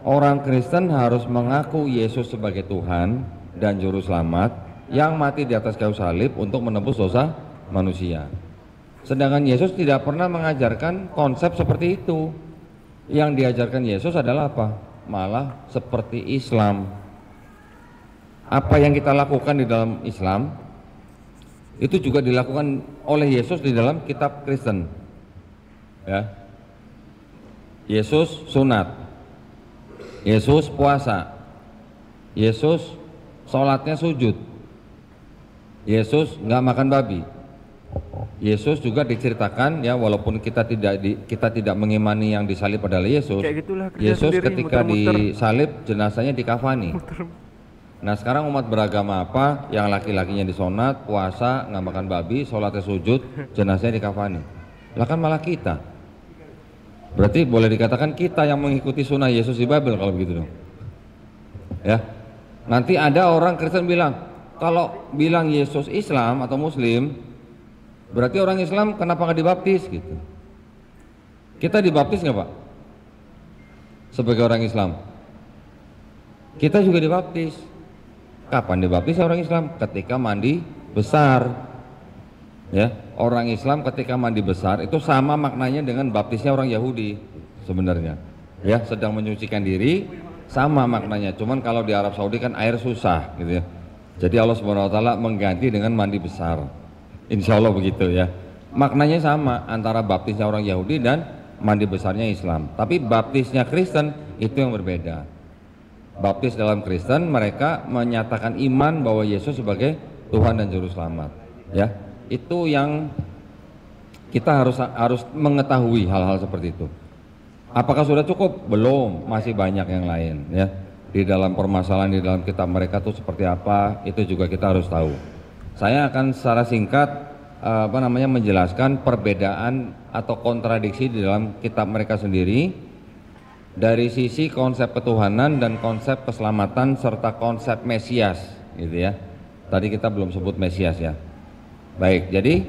orang Kristen harus mengaku Yesus sebagai Tuhan dan Juru Selamat yang mati di atas kayu salib untuk menebus dosa manusia. Sedangkan Yesus tidak pernah mengajarkan konsep seperti itu. Yang diajarkan Yesus adalah apa? Malah seperti Islam. Apa yang kita lakukan di dalam Islam itu juga dilakukan oleh Yesus di dalam kitab Kristen. Ya. Yesus sunat, Yesus puasa, Yesus sholatnya sujud, Yesus nggak makan babi. Yesus juga diceritakan ya, walaupun kita tidak mengimani yang disalib adalah Yesus. Yesus ketika disalib jenazahnya dikafani. Nah sekarang umat beragama apa yang laki-lakinya disunat, puasa, nggak makan babi, sholatnya sujud, jenazahnya dikafani. Lah kan malah kita. Berarti boleh dikatakan kita yang mengikuti sunnah Yesus di Bible kalau begitu dong. Ya. Nanti ada orang Kristen bilang, kalau bilang Yesus Islam atau Muslim, berarti orang Islam kenapa nggak dibaptis gitu. Kita dibaptis nggak Pak? Sebagai orang Islam. Kita juga dibaptis. Kapan dibaptis orang Islam? Ketika mandi besar. Ya, orang Islam ketika mandi besar itu sama maknanya dengan baptisnya orang Yahudi sebenarnya. Ya, sedang menyucikan diri sama maknanya. Cuman kalau di Arab Saudi kan air susah gitu ya. Jadi Allah SWT mengganti dengan mandi besar. Insya Allah begitu ya. Maknanya sama antara baptisnya orang Yahudi dan mandi besarnya Islam. Tapi baptisnya Kristen itu yang berbeda. Baptis dalam Kristen mereka menyatakan iman bahwa Yesus sebagai Tuhan dan Juru Selamat. Ya, itu yang kita harus mengetahui hal-hal seperti itu. Apakah sudah cukup? Belum, masih banyak yang lain ya. Di dalam permasalahan di dalam kitab mereka itu seperti apa, itu juga kita harus tahu. Saya akan secara singkat menjelaskan perbedaan atau kontradiksi di dalam kitab mereka sendiri dari sisi konsep ketuhanan dan konsep keselamatan serta konsep Mesias gitu ya. Tadi kita belum sebut Mesias ya. Baik, jadi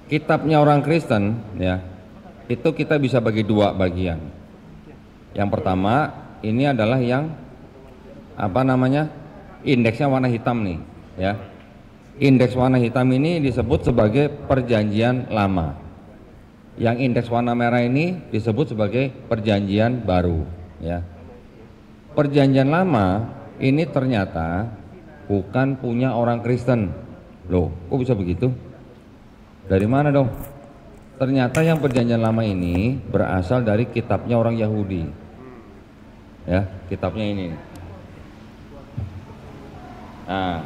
kitabnya orang Kristen ya, itu kita bisa bagi dua bagian. Yang pertama ini adalah yang indeksnya warna hitam nih ya. Indeks warna hitam ini disebut sebagai perjanjian lama. Yang indeks warna merah ini disebut sebagai perjanjian baru ya. Perjanjian lama ini ternyata bukan punya orang Kristen. Loh, kok bisa begitu? Dari mana dong? Ternyata yang perjanjian lama ini berasal dari kitabnya orang Yahudi. Ya, kitabnya ini. Nah,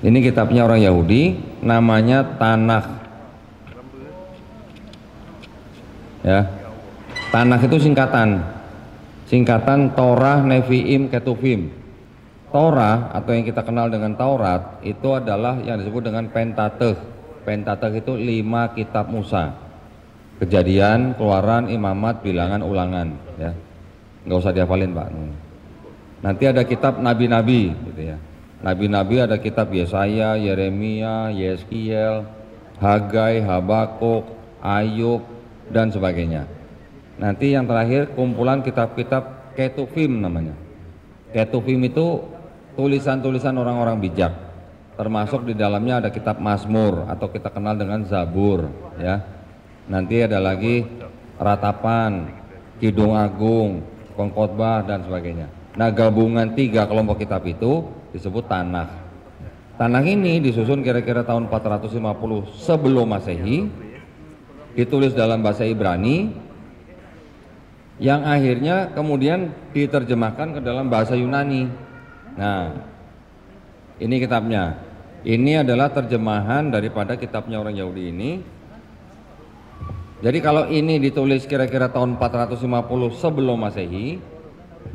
ini kitabnya orang Yahudi, namanya Tanakh. Ya, Tanakh itu singkatan Torah, Nevi'im, Ketuvim. Torah atau yang kita kenal dengan Taurat itu adalah yang disebut dengan Pentateuch. Pentateuch itu 5 kitab Musa. Kejadian, Keluaran, Imamat, Bilangan, Ulangan ya. Nggak usah dihafalin Pak. Nanti ada kitab nabi-nabi gitu ya. Nabi-nabi ada kitab Yesaya, Yeremia, Yeskiel, Hagai, Habakuk, Ayub dan sebagainya. Nanti yang terakhir kumpulan kitab-kitab Ketuvim namanya. Ketuvim itu tulisan-tulisan orang-orang bijak. Termasuk di dalamnya ada kitab Mazmur atau kita kenal dengan Zabur ya. Nanti ada lagi Ratapan, Kidung Agung, Pengkhotbah dan sebagainya. Nah, gabungan 3 kelompok kitab itu disebut Tanakh. Tanakh ini disusun kira-kira tahun 450 sebelum Masehi, ditulis dalam bahasa Ibrani yang akhirnya kemudian diterjemahkan ke dalam bahasa Yunani. Nah, ini kitabnya. Ini adalah terjemahan daripada kitabnya orang Yahudi ini. Jadi kalau ini ditulis kira-kira tahun 450 sebelum Masehi,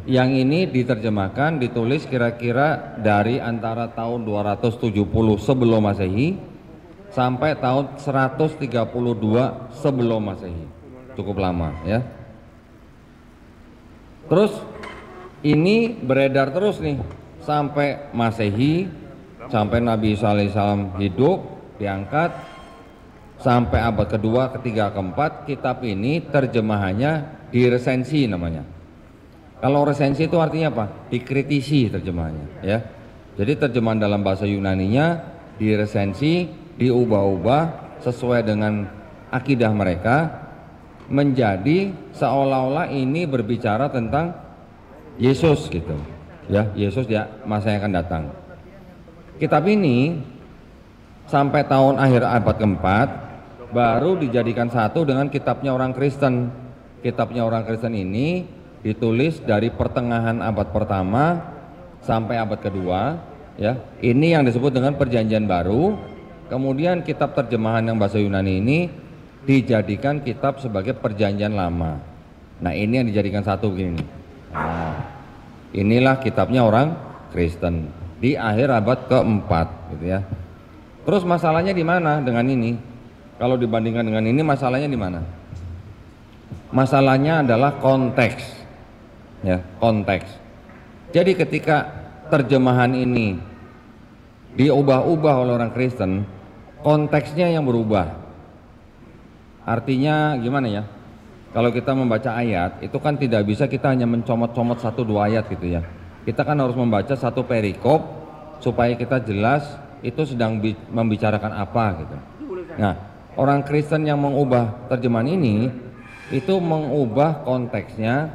yang ini diterjemahkan ditulis kira-kira dari antara tahun 270 sebelum Masehi sampai tahun 132 sebelum Masehi. Cukup lama ya. Terus ini beredar terus nih sampai Masehi, sampai Nabi Isa alaihissalam hidup, diangkat, sampai abad kedua, ketiga, keempat. Kitab ini terjemahannya diresensi namanya. Kalau resensi itu artinya apa? Dikritisi terjemahannya ya. Jadi terjemahan dalam bahasa Yunaninya diresensi, diubah-ubah sesuai dengan akidah mereka, menjadi seolah-olah ini berbicara tentang Yesus gitu ya, Yesus ya masa yang akan datang. Kitab ini sampai tahun akhir abad keempat baru dijadikan satu dengan kitabnya orang Kristen. Kitabnya orang Kristen ini ditulis dari pertengahan abad pertama sampai abad kedua ya. Ini yang disebut dengan Perjanjian Baru. Kemudian kitab terjemahan yang bahasa Yunani ini dijadikan kitab sebagai Perjanjian Lama. Nah, ini yang dijadikan satu begini. Nah, inilah kitabnya orang Kristen di akhir abad keempat gitu ya. Terus masalahnya di mana dengan ini? Kalau dibandingkan dengan ini, masalahnya di mana? Masalahnya adalah konteks. Ya, konteks. Jadi ketika terjemahan ini diubah-ubah oleh orang Kristen, konteksnya yang berubah. Artinya gimana ya? Kalau kita membaca ayat, itu kan tidak bisa kita hanya mencomot-comot satu dua ayat gitu ya. Kita kan harus membaca satu perikop supaya kita jelas itu sedang membicarakan apa gitu. Nah, orang Kristen yang mengubah terjemahan ini itu mengubah konteksnya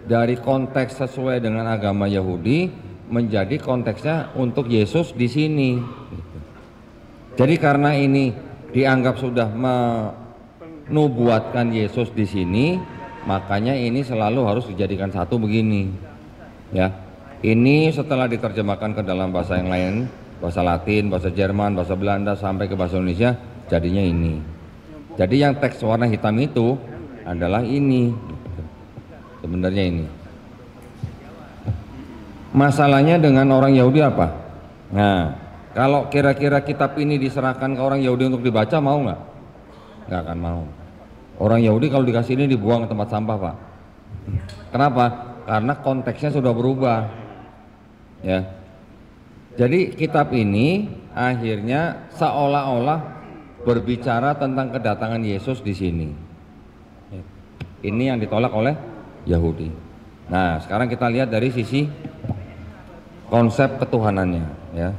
dari konteks sesuai dengan agama Yahudi menjadi konteksnya untuk Yesus di sini. Jadi karena ini dianggap sudah menubuatkan Yesus di sini, makanya ini selalu harus dijadikan satu begini. Ya, ini setelah diterjemahkan ke dalam bahasa yang lain, bahasa Latin, bahasa Jerman, bahasa Belanda sampai ke bahasa Indonesia, jadinya ini. Jadi yang teks warna hitam itu adalah ini. Sebenarnya ini. Masalahnya dengan orang Yahudi apa? Nah, kalau kira-kira kitab ini diserahkan ke orang Yahudi untuk dibaca, mau nggak? Nggak akan mau. Orang Yahudi kalau dikasih ini dibuang ke tempat sampah, Pak. Kenapa? Karena konteksnya sudah berubah. Ya. Jadi kitab ini akhirnya seolah-olah berbicara tentang kedatangan Yesus di sini. Ini yang ditolak oleh Yahudi. Nah, sekarang kita lihat dari sisi konsep ketuhanannya, ya.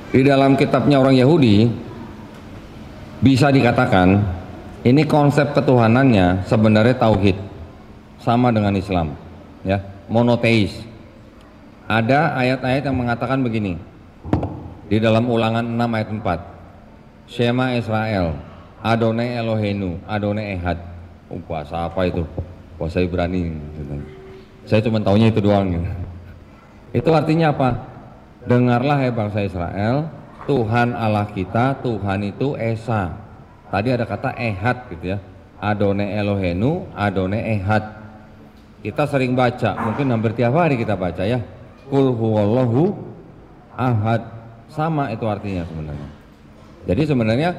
Di dalam kitabnya orang Yahudi bisa dikatakan ini konsep ketuhanannya sebenarnya tauhid, sama dengan Islam, ya, monoteis. Ada ayat-ayat yang mengatakan begini di dalam Ulangan 6 ayat 4, Shema Israel, Adonai Eloheinu, Adonai Ehad. Bahasa apa itu? Bahasa Ibrani. Saya cuma taunya itu doang. Itu artinya apa? Dengarlah hai bangsa Israel, Tuhan Allah kita, Tuhan itu Esa. Tadi ada kata Ehad gitu ya. Adonai Eloheinu, Adonai Ehad. Kita sering baca, mungkin hampir tiap hari kita baca ya. Qul huwallahu ahad. Sama itu artinya sebenarnya. Jadi sebenarnya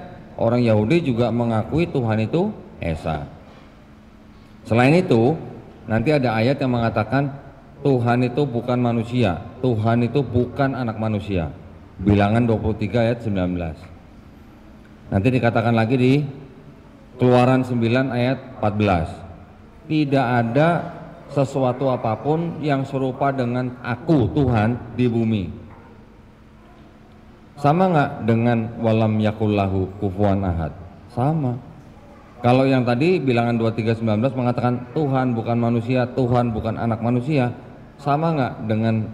orang Yahudi juga mengakui Tuhan itu Esa. Selain itu, nanti ada ayat yang mengatakan Tuhan itu bukan manusia, Tuhan itu bukan anak manusia. Bilangan 23 ayat 19. Nanti dikatakan lagi di Keluaran 9 ayat 14. Tidak ada sesuatu apapun yang serupa dengan aku Tuhan di bumi. Sama nggak dengan walam yakullahu kufuwan ahad? Sama. Kalau yang tadi bilangan 23:19 mengatakan Tuhan bukan manusia, Tuhan bukan anak manusia, sama nggak dengan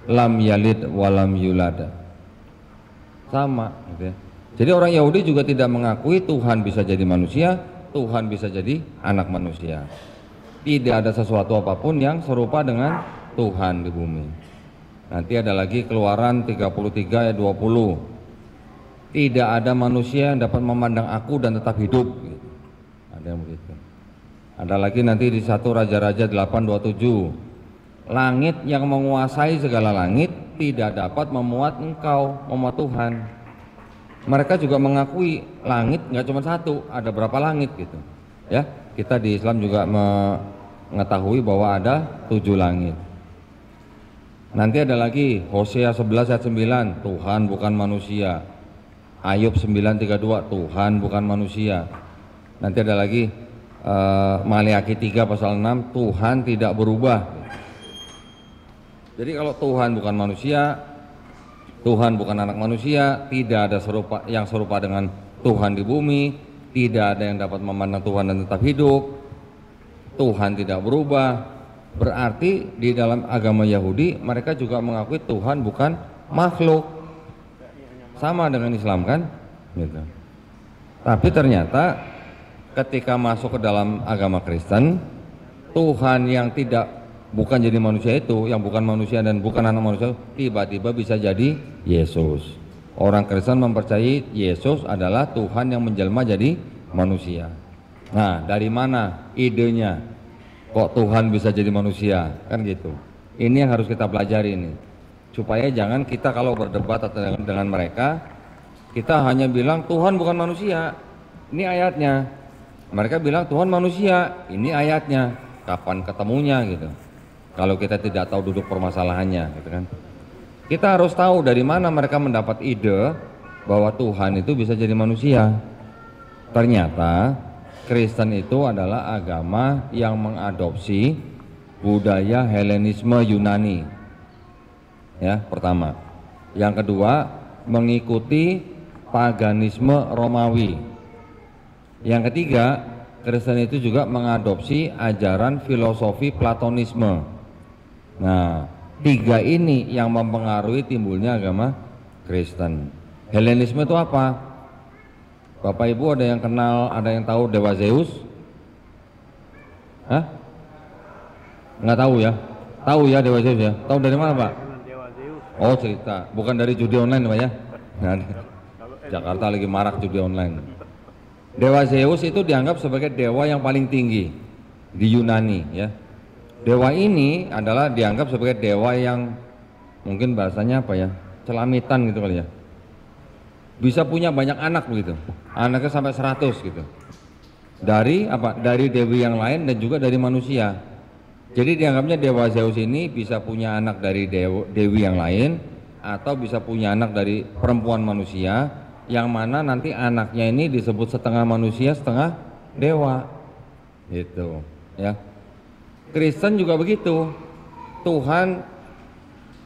lam yalid walam yulada? Sama gitu ya. Jadi orang Yahudi juga tidak mengakui Tuhan bisa jadi manusia, Tuhan bisa jadi anak manusia. Tidak ada sesuatu apapun yang serupa dengan Tuhan di bumi. Nanti ada lagi Keluaran 33 ayat 20. Tidak ada manusia yang dapat memandang aku dan tetap hidup. Ada yang begitu. Ada lagi nanti di 1 Raja-Raja 8:27. Langit yang menguasai segala langit tidak dapat memuat engkau, memuat Tuhan. Mereka juga mengakui langit nggak cuma satu, ada berapa langit gitu. Ya, kita di Islam juga mengetahui bahwa ada 7 langit. Nanti ada lagi Hosea 11 ayat 9, Tuhan bukan manusia. Ayub 9:32, Tuhan bukan manusia. Nanti ada lagi Maleakhi 3 pasal 6, Tuhan tidak berubah. Jadi kalau Tuhan bukan manusia, Tuhan bukan anak manusia, tidak ada yang serupa dengan Tuhan di bumi, tidak ada yang dapat memandang Tuhan dan tetap hidup, Tuhan tidak berubah. Berarti di dalam agama Yahudi mereka juga mengakui Tuhan bukan makhluk, sama dengan Islam kan gitu. Tapi ternyata ketika masuk ke dalam agama Kristen, Tuhan yang bukan jadi manusia itu, yang bukan manusia dan bukan anak manusia, tiba-tiba bisa jadi Yesus. Orang Kristen mempercayai Yesus adalah Tuhan yang menjelma jadi manusia. Nah, dari mana idenya? Kok Tuhan bisa jadi manusia? Kan gitu. Ini yang harus kita pelajari ini. Supaya jangan kita kalau berdebat atau dengan mereka, kita hanya bilang Tuhan bukan manusia. Ini ayatnya. Mereka bilang Tuhan manusia. Ini ayatnya. Kapan ketemunya gitu. Kalau kita tidak tahu duduk permasalahannya gitu kan. Kita harus tahu dari mana mereka mendapat ide bahwa Tuhan itu bisa jadi manusia. Ternyata Kristen itu adalah agama yang mengadopsi budaya Helenisme Yunani. Ya, pertama. Yang kedua, mengikuti paganisme Romawi. Yang ketiga, Kristen itu juga mengadopsi ajaran filosofi Platonisme. Nah, 3 ini yang mempengaruhi timbulnya agama Kristen. Helenisme itu apa? Bapak Ibu ada yang kenal, ada yang tahu dewa Zeus? Hah? Nggak tahu ya? Tahu ya dewa Zeus ya? Tahu dari mana Pak? Oh cerita, bukan dari judi online Pak ya? Nah, Jakarta lagi marak judi online. Dewa Zeus itu dianggap sebagai dewa yang paling tinggi di Yunani ya. Dewa ini adalah dianggap sebagai dewa yang mungkin bahasanya apa ya? Celamitan gitu kali ya. Bisa punya banyak anak begitu, anaknya sampai 100 gitu. Dari apa? Dari dewi yang lain dan juga dari manusia. Jadi dianggapnya dewa Zeus ini bisa punya anak dari dewi yang lain atau bisa punya anak dari perempuan manusia, yang mana nanti anaknya ini disebut setengah manusia setengah dewa. Gitu, ya. Kristen juga begitu. Tuhan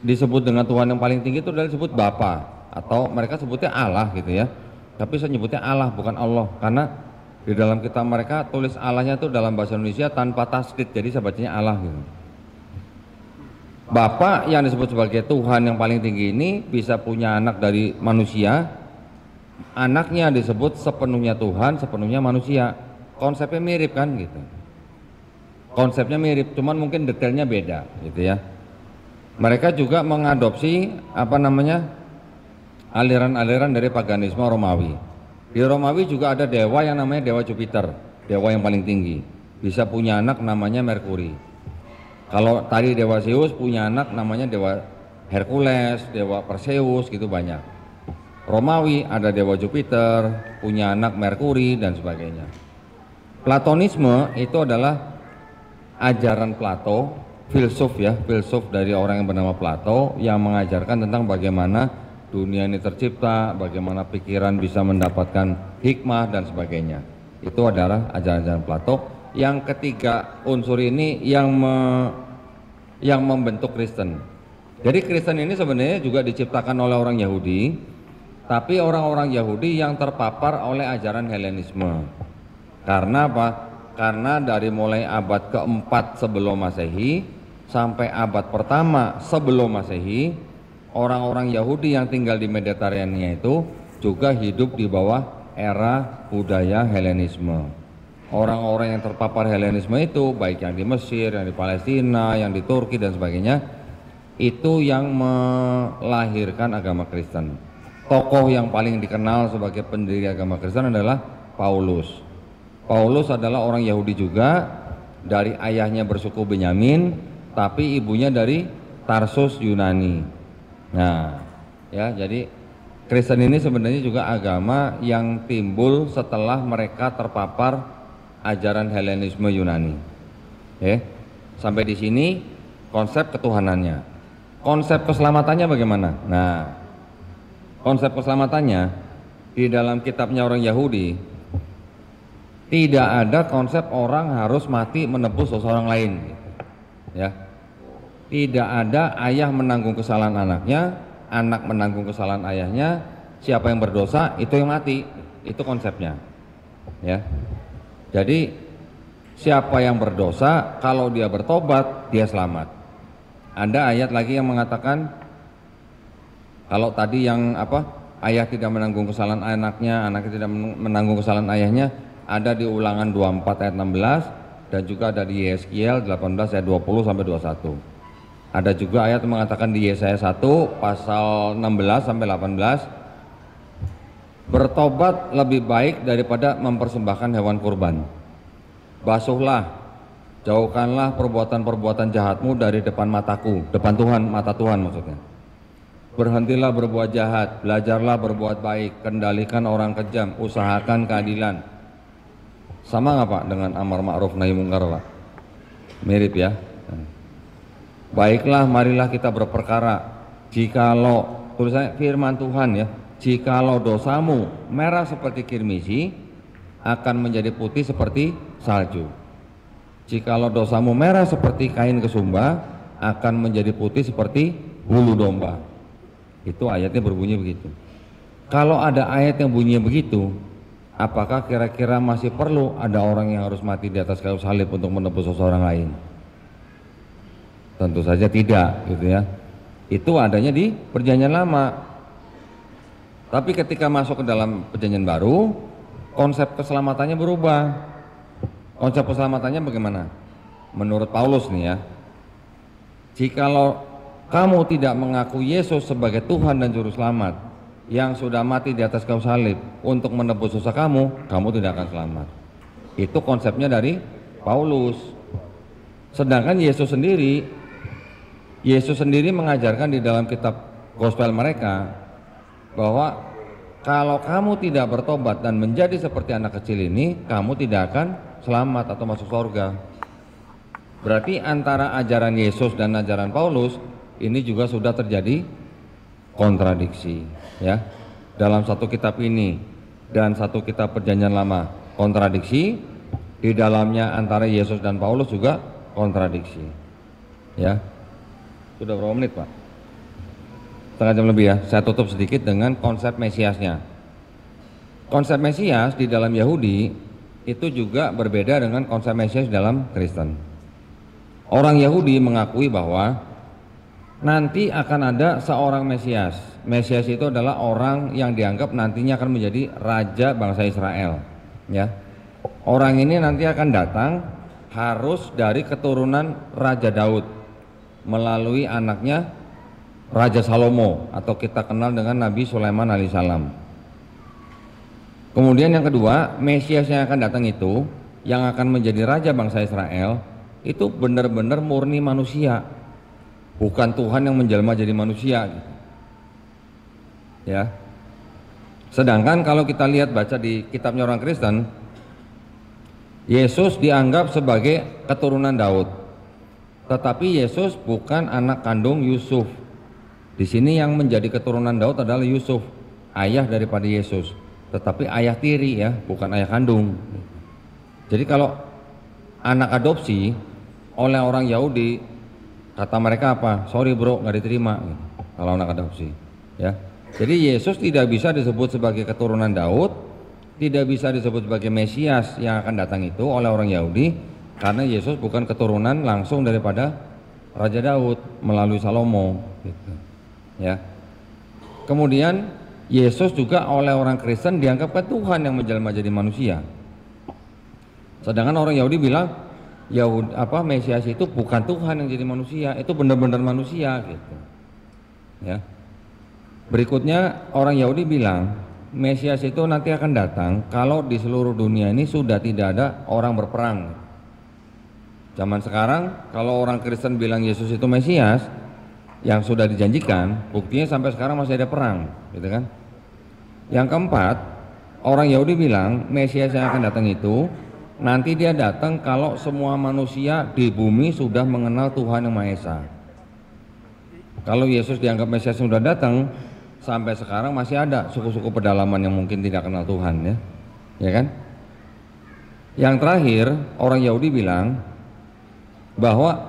disebut dengan Tuhan yang paling tinggi itu adalah disebut Bapa. Atau mereka sebutnya Allah gitu ya, tapi saya nyebutnya Allah bukan Allah, karena di dalam kitab mereka tulis Allahnya itu dalam bahasa Indonesia tanpa tasdid, jadi saya bacanya Allah gitu. Bapa yang disebut sebagai Tuhan yang paling tinggi ini bisa punya anak dari manusia, anaknya disebut sepenuhnya Tuhan, sepenuhnya manusia. Konsepnya mirip kan gitu, konsepnya mirip, cuman mungkin detailnya beda gitu ya. Mereka juga mengadopsi aliran-aliran dari paganisme Romawi. Di Romawi juga ada dewa yang namanya dewa Jupiter, dewa yang paling tinggi. Bisa punya anak namanya Merkuri. Kalau tadi dewa Zeus punya anak namanya dewa Hercules, dewa Perseus gitu banyak. Romawi ada dewa Jupiter, punya anak Merkuri dan sebagainya. Platonisme itu adalah ajaran Plato, filsuf ya, filsuf dari orang yang bernama Plato yang mengajarkan tentang bagaimana dunia ini tercipta, bagaimana pikiran bisa mendapatkan hikmah dan sebagainya. Itu adalah ajaran-ajaran Plato. Yang ketiga unsur ini yang membentuk Kristen. Jadi Kristen ini sebenarnya juga diciptakan oleh orang Yahudi, tapi orang-orang Yahudi yang terpapar oleh ajaran Helenisme. Karena apa? Karena dari mulai abad keempat sebelum Masehi sampai abad pertama sebelum Masehi, orang-orang Yahudi yang tinggal di Mediterania itu juga hidup di bawah era budaya Helenisme. orang-orang yang terpapar Helenisme itu, baik yang di Mesir, yang di Palestina, yang di Turki dan sebagainya, itu yang melahirkan agama Kristen. Tokoh yang paling dikenal sebagai pendiri agama Kristen adalah Paulus. Paulus adalah orang Yahudi juga, dari ayahnya bersuku Benyamin, tapi ibunya dari Tarsus Yunani. Nah, ya, jadi Kristen ini sebenarnya juga agama yang timbul setelah mereka terpapar ajaran Helenisme Yunani. Sampai di sini konsep ketuhanannya. Konsep keselamatannya bagaimana? Nah, konsep keselamatannya di dalam kitabnya orang Yahudi tidak ada konsep orang harus mati menebus dosa orang lain. Ya, tidak ada ayah menanggung kesalahan anaknya, anak menanggung kesalahan ayahnya, siapa yang berdosa itu yang mati. Itu konsepnya. Ya. Jadi siapa yang berdosa kalau dia bertobat dia selamat. Ada ayat lagi yang mengatakan kalau tadi yang ayah tidak menanggung kesalahan anaknya, anaknya tidak menanggung kesalahan ayahnya, ada di Ulangan 24 ayat 16 dan juga ada di Yeskiel 18 ayat 20 sampai 21. Ada juga ayat yang mengatakan di Yesaya 1 pasal 16 sampai 18, bertobat lebih baik daripada mempersembahkan hewan kurban. Basuhlah, jauhkanlah perbuatan-perbuatan jahatmu dari depan mataku, depan Tuhan, mata Tuhan maksudnya. Berhentilah berbuat jahat, belajarlah berbuat baik, kendalikan orang kejam, usahakan keadilan. Sama nggak Pak dengan amar ma'ruf nahi mungkar Pak? Mirip ya. Baiklah, marilah kita berperkara. Jikalau, tulisannya firman Tuhan ya, jikalau dosamu merah seperti kirmisi, akan menjadi putih seperti salju. Jikalau dosamu merah seperti kain kesumba, akan menjadi putih seperti bulu domba. Itu ayatnya berbunyi begitu. Kalau ada ayat yang bunyinya begitu, apakah kira-kira masih perlu ada orang yang harus mati di atas kayu salib untuk menebus dosa orang lain? Tentu saja tidak, gitu ya. Itu adanya di Perjanjian Lama. Tapi ketika masuk ke dalam Perjanjian Baru, konsep keselamatannya berubah. Konsep keselamatannya bagaimana? Menurut Paulus nih ya, jikalau kamu tidak mengaku Yesus sebagai Tuhan dan Juru Selamat yang sudah mati di atas kayu salib untuk menebus dosa kamu, kamu tidak akan selamat. Itu konsepnya dari Paulus. Sedangkan Yesus sendiri mengajarkan di dalam kitab gospel mereka bahwa kalau kamu tidak bertobat dan menjadi seperti anak kecil ini, kamu tidak akan selamat atau masuk surga. Berarti antara ajaran Yesus dan ajaran Paulus ini juga sudah terjadi kontradiksi, ya. Dalam satu kitab ini dan satu kitab Perjanjian Lama kontradiksi, di dalamnya antara Yesus dan Paulus juga kontradiksi. Ya. Sudah berapa menit, Pak? Setengah jam lebih ya. Saya tutup sedikit dengan konsep Mesiasnya. Konsep Mesias di dalam Yahudi itu juga berbeda dengan konsep Mesias dalam Kristen. Orang Yahudi mengakui bahwa nanti akan ada seorang Mesias. Mesias itu adalah orang yang dianggap nantinya akan menjadi raja bangsa Israel. Ya, orang ini nanti akan datang harus dari keturunan Raja Daud melalui anaknya Raja Salomo atau kita kenal dengan Nabi Sulaiman alaihissalam. Kemudian yang kedua, Mesias yang akan datang itu yang akan menjadi raja bangsa Israel itu benar-benar murni manusia, bukan Tuhan yang menjelma jadi manusia. Ya. Sedangkan kalau kita lihat baca di kitabnya orang Kristen, Yesus dianggap sebagai keturunan Daud, tetapi Yesus bukan anak kandung Yusuf. Di sini yang menjadi keturunan Daud adalah Yusuf, ayah daripada Yesus, tetapi ayah tiri ya, bukan ayah kandung. Jadi kalau anak adopsi oleh orang Yahudi, kata mereka apa? Sorry bro, nggak diterima kalau anak adopsi. Ya. Jadi Yesus tidak bisa disebut sebagai keturunan Daud, tidak bisa disebut sebagai Mesias yang akan datang itu oleh orang Yahudi, karena Yesus bukan keturunan langsung daripada Raja Daud melalui Salomo. Gitu. Ya. Kemudian Yesus juga oleh orang Kristen dianggap Tuhan yang menjelma jadi manusia. Sedangkan orang Yahudi bilang Mesias itu bukan Tuhan yang jadi manusia, itu benar-benar manusia gitu. Ya. Berikutnya orang Yahudi bilang Mesias itu nanti akan datang kalau di seluruh dunia ini sudah tidak ada orang berperang. Zaman sekarang kalau orang Kristen bilang Yesus itu Mesias yang sudah dijanjikan, buktinya sampai sekarang masih ada perang, gitu kan? Yang keempat, orang Yahudi bilang Mesias yang akan datang itu nanti dia datang kalau semua manusia di bumi sudah mengenal Tuhan yang Maha Esa. Kalau Yesus dianggap Mesias sudah datang, sampai sekarang masih ada suku-suku pedalaman yang mungkin tidak kenal Tuhan, ya kan? Yang terakhir, orang Yahudi bilang bahwa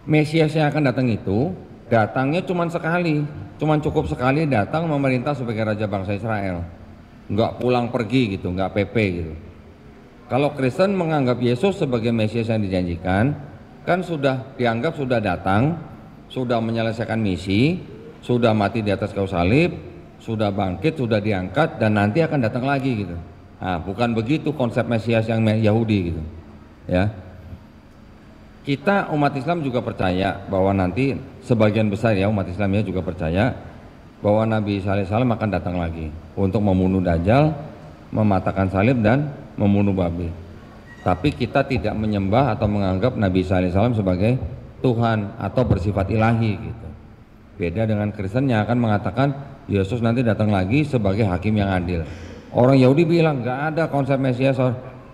Mesias yang akan datang itu datangnya cuma sekali, cuma cukup sekali datang memerintah sebagai raja bangsa Israel, nggak pulang pergi gitu, nggak PP gitu. Kalau Kristen menganggap Yesus sebagai Mesias yang dijanjikan, kan sudah dianggap sudah datang, sudah menyelesaikan misi, sudah mati di atas kayu salib, sudah bangkit, sudah diangkat, dan nanti akan datang lagi gitu. Nah, bukan begitu konsep Mesias yang Yahudi gitu, ya. Kita umat Islam juga percaya bahwa nanti sebagian besar ya umat Islam ya juga percaya bahwa Nabi Isa alaihissalam akan datang lagi untuk membunuh Dajjal, mematahkan salib dan membunuh babi. Tapi kita tidak menyembah atau menganggap Nabi Isa alaihissalam sebagai Tuhan atau bersifat ilahi gitu. Beda dengan Kristen yang akan mengatakan Yesus nanti datang lagi sebagai hakim yang adil. Orang Yahudi bilang nggak ada konsep Mesias,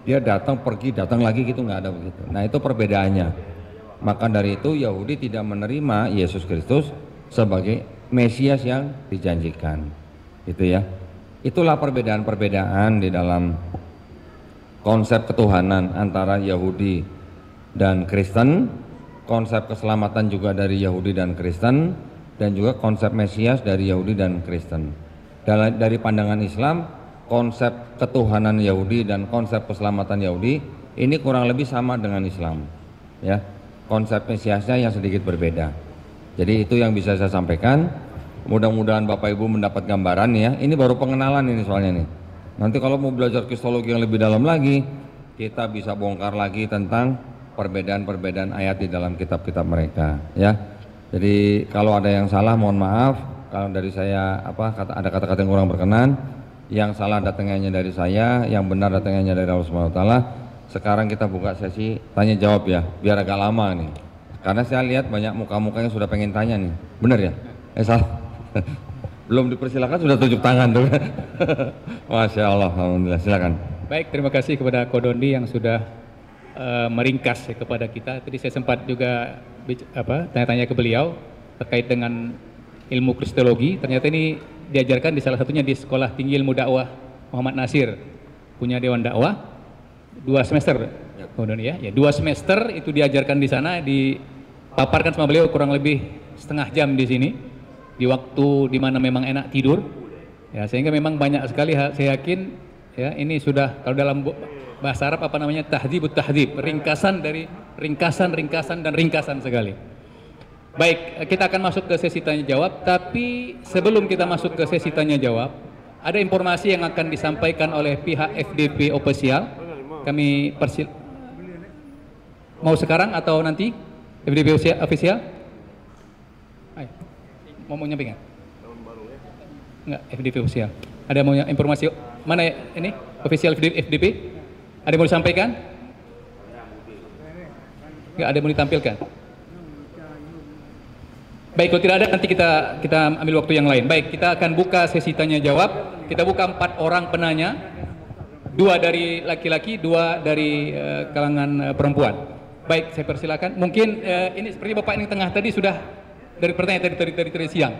dia datang pergi datang lagi gitu, nggak ada begitu. Nah itu perbedaannya. Maka dari itu Yahudi tidak menerima Yesus Kristus sebagai Mesias yang dijanjikan. Itu ya. Itulah perbedaan-perbedaan di dalam konsep ketuhanan antara Yahudi dan Kristen, konsep keselamatan juga dari Yahudi dan Kristen, dan juga konsep Mesias dari Yahudi dan Kristen. Dari pandangan Islam, konsep ketuhanan Yahudi dan konsep keselamatan Yahudi ini kurang lebih sama dengan Islam, ya. Konsep Mesiasnya yang sedikit berbeda. Jadi itu yang bisa saya sampaikan. Mudah-mudahan Bapak Ibu mendapat gambaran ya. Ini baru pengenalan ini soalnya nih. Nanti kalau mau belajar kristologi yang lebih dalam lagi, kita bisa bongkar lagi tentang perbedaan-perbedaan ayat di dalam kitab-kitab mereka, ya. Jadi kalau ada yang salah mohon maaf. Kalau dari saya ada kata-kata yang kurang berkenan, yang salah datangnya dari saya, yang benar datangnya dari Allah Subhanahu wa taala. Sekarang kita buka sesi tanya jawab ya, biar agak lama nih. Karena saya lihat banyak muka-muka yang sudah pengen tanya nih. Benar ya? Salah. Belum dipersilakan sudah tunjuk tangan tuh. Masya Allah, alhamdulillah. Silakan. Baik, terima kasih kepada Kodondi yang sudah meringkas kepada kita. Tadi saya sempat juga tanya-tanya ke beliau terkait dengan ilmu kristologi. Ternyata ini diajarkan di salah satunya di Sekolah Tinggi Ilmu Dakwah Muhammad Nasir, punya Dewan Dakwah. 2 semester, ya, 2 semester itu diajarkan di sana, dipaparkan sama beliau kurang lebih setengah jam di sini, di waktu dimana memang enak tidur, ya, sehingga memang banyak sekali saya yakin, ya, ini sudah kalau dalam bahasa Arab tahdhibut tahdhib, ringkasan dari ringkasan dan ringkasan sekali. Baik, kita akan masuk ke sesi tanya jawab, tapi sebelum kita masuk ke sesi tanya jawab, ada informasi yang akan disampaikan oleh pihak FDP Official. Kami mau sekarang atau nanti FDP Official? Ayo. Mau nyampaikan? Enggak, FDP Official. Ada mau informasi mana ini? Official FDP? Ada yang mau disampaikan? Enggak ada yang mau ditampilkan. Baik, kalau tidak ada nanti kita ambil waktu yang lain. Baik, kita akan buka sesi tanya jawab. Kita buka 4 orang penanya. 2 dari laki-laki, 2 dari kalangan perempuan. Baik, saya persilakan. Mungkin ini seperti Bapak ini tengah tadi sudah dari pertanyaan dari siang.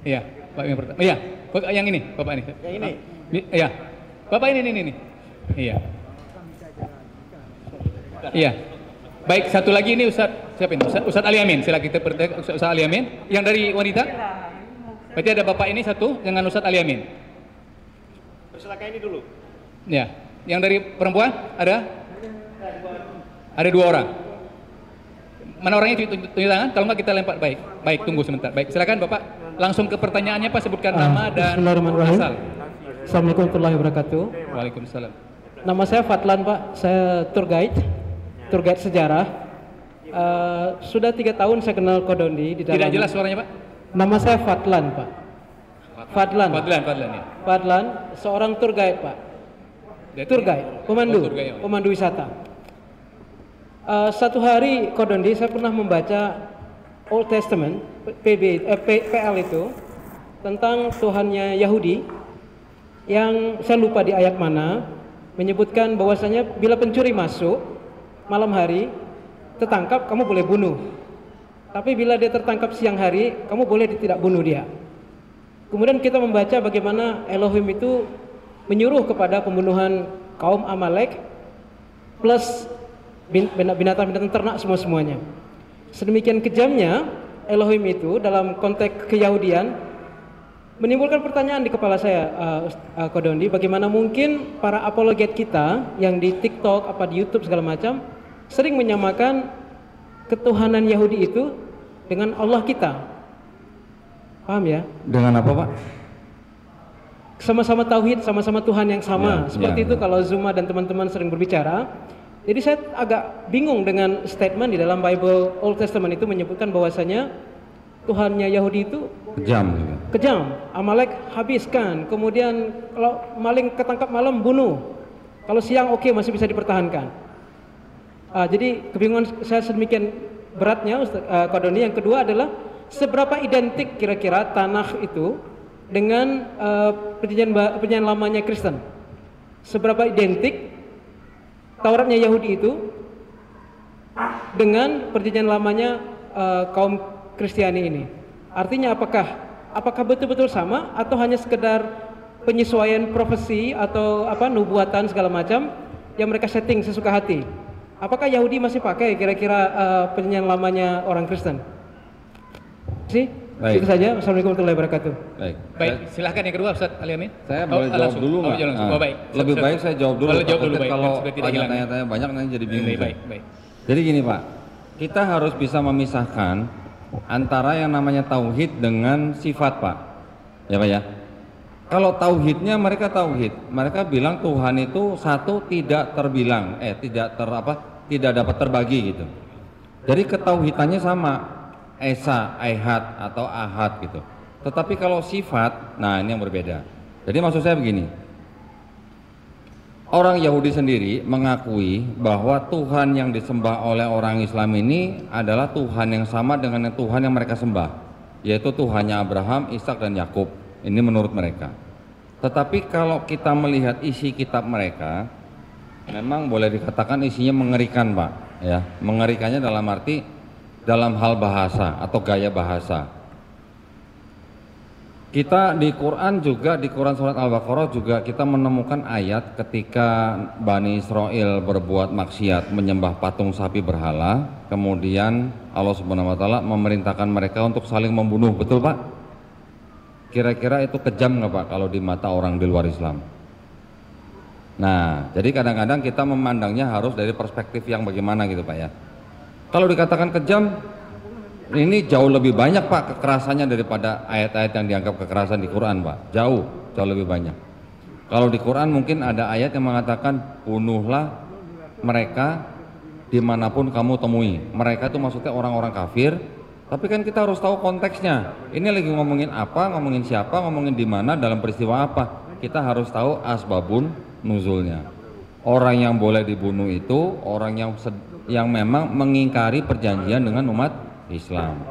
Iya, Pak yang pertama. Iya, yang ini, Bapak ini. Yang ini. Iya. Bapak ini. Iya. Iya. Baik, satu lagi ini Ustaz, siapa ini? Ustaz Ali Amin. Silakan kita bertanya Ustaz Ali Amin. Yang dari wanita? Berarti ada Bapak ini satu dengan Ustaz Ali Amin. Silakan ini dulu. Ya, yang dari perempuan ada? Ada 2 orang. Mana orangnya tunjuk tangan? Kalau enggak kita lempar. Baik, tunggu sebentar. Baik, silakan Bapak. Langsung ke pertanyaannya Pak, sebutkan nama dan asal. Assalamualaikum warahmatullahi wabarakatuh. Waalaikumsalam. Nama saya Fadlan Pak, saya tour guide sejarah. Sudah 3 tahun saya kenal Kodondi di dalam. Tidak jelas suaranya Pak? Nama saya Fadlan Pak. Fadlan Ya. Fadlan, seorang tour guide Pak. Tour guide, pemandu wisata. Satu hari Kodondi saya pernah membaca Old Testament, PL itu, tentang Tuhannya Yahudi, yang saya lupa di ayat mana, menyebutkan bahwasanya bila pencuri masuk malam hari, tertangkap, kamu boleh bunuh. Tapi bila dia tertangkap siang hari, kamu boleh tidak bunuh dia. Kemudian kita membaca bagaimana Elohim itu menyuruh kepada pembunuhan kaum Amalek plus binatang-binatang ternak semuanya. Sedemikian kejamnya Elohim itu dalam konteks keyahudian, menimbulkan pertanyaan di kepala saya, Kodondi, bagaimana mungkin para apologet kita yang di TikTok, di YouTube segala macam sering menyamakan ketuhanan Yahudi itu dengan Allah kita. Paham ya? Dengan apa Pak? Sama-sama tauhid, sama-sama Tuhan yang sama. Seperti itu ya. kalau Zuma dan teman-teman sering berbicara. Jadi saya agak bingung dengan statement di dalam Bible Old Testament itu menyebutkan bahwasanya Tuhannya Yahudi itu kejam. Amalek habiskan. Kemudian kalau maling ketangkap malam bunuh. Kalau siang oke, masih bisa dipertahankan. Jadi kebingungan saya sedemikian beratnya, Kodondi. Yang kedua adalah seberapa identik kira-kira Tanakh itu dengan perjanjian lamanya Kristen. Seberapa identik Tauratnya Yahudi itu dengan perjanjian lamanya kaum Kristiani ini. Artinya apakah betul-betul sama atau hanya sekedar penyesuaian profesi atau nubuatan segala macam yang mereka setting sesuka hati? Apakah Yahudi masih pakai kira-kira perjanjian lamanya orang Kristen? Itu saja. Assalamualaikum warahmatullahi wabarakatuh. Baik, silahkan yang kedua Ustaz Ali Amin. Saya boleh jawab dulu nggak? Baik. Lebih baik saya jawab dulu. Kalau tanya-tanya banyak nanti jadi bingung. Baik. Jadi gini Pak, kita harus bisa memisahkan antara yang namanya tauhid dengan sifat Pak. Ya Pak ya. Kalau tauhidnya mereka bilang Tuhan itu satu, tidak terbilang, tidak dapat terbagi gitu. Jadi ketauhidannya sama. Esa, Ahad atau Ahad gitu. Tetapi kalau sifat, nah ini yang berbeda. Jadi maksud saya begini, orang Yahudi sendiri mengakui bahwa Tuhan yang disembah oleh orang Islam ini adalah Tuhan yang sama dengan Tuhan yang mereka sembah, yaitu Tuhannya Abraham, Ishak dan Yakub. Ini menurut mereka. Tetapi kalau kita melihat isi kitab mereka, memang boleh dikatakan isinya mengerikan Pak. Ya, mengerikannya dalam arti dalam hal bahasa atau gaya bahasa. Kita di Quran juga, di Quran surat Al-Baqarah juga kita menemukan ayat ketika Bani Israel berbuat maksiat, menyembah patung sapi berhala, kemudian Allah Subhanahu wa taala memerintahkan mereka untuk saling membunuh. Betul Pak? Kira-kira itu kejam nggak Pak kalau di mata orang di luar Islam? Nah, jadi kadang-kadang kita memandangnya harus dari perspektif yang bagaimana gitu Pak ya. Kalau dikatakan kejam, ini jauh lebih banyak Pak kekerasannya daripada ayat-ayat yang dianggap kekerasan di Quran Pak. Jauh lebih banyak. Kalau di Quran mungkin ada ayat yang mengatakan bunuhlah mereka dimanapun kamu temui. Mereka itu maksudnya orang-orang kafir. Tapi kan kita harus tahu konteksnya. Ini lagi ngomongin apa, ngomongin siapa, ngomongin di mana, dalam peristiwa apa. Kita harus tahu asbabun nuzulnya. Orang yang boleh dibunuh itu orang yang memang mengingkari perjanjian dengan umat Islam.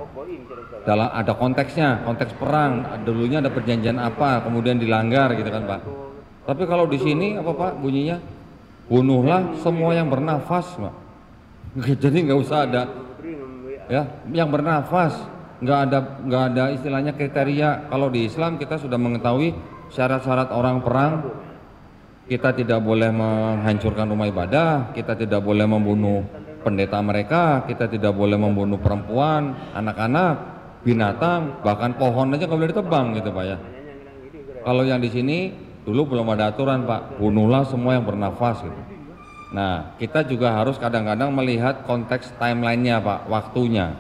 Dalam ada konteksnya, konteks perang, dulunya ada perjanjian apa, kemudian dilanggar gitu kan Pak. Tapi kalau di sini apa Pak bunyinya? Bunuhlah semua yang bernafas Pak. Jadi nggak usah ada ya yang bernafas, nggak ada istilahnya kriteria. Kalau di Islam kita sudah mengetahui syarat-syarat orang perang. Kita tidak boleh menghancurkan rumah ibadah, kita tidak boleh membunuh pendeta mereka, kita tidak boleh membunuh perempuan, anak-anak, binatang, bahkan pohon aja nggak boleh ditebang gitu Pak ya. Kalau yang di sini dulu belum ada aturan Pak, bunuhlah semua yang bernafas gitu. Nah kita juga harus kadang-kadang melihat konteks timelinenya Pak, waktunya.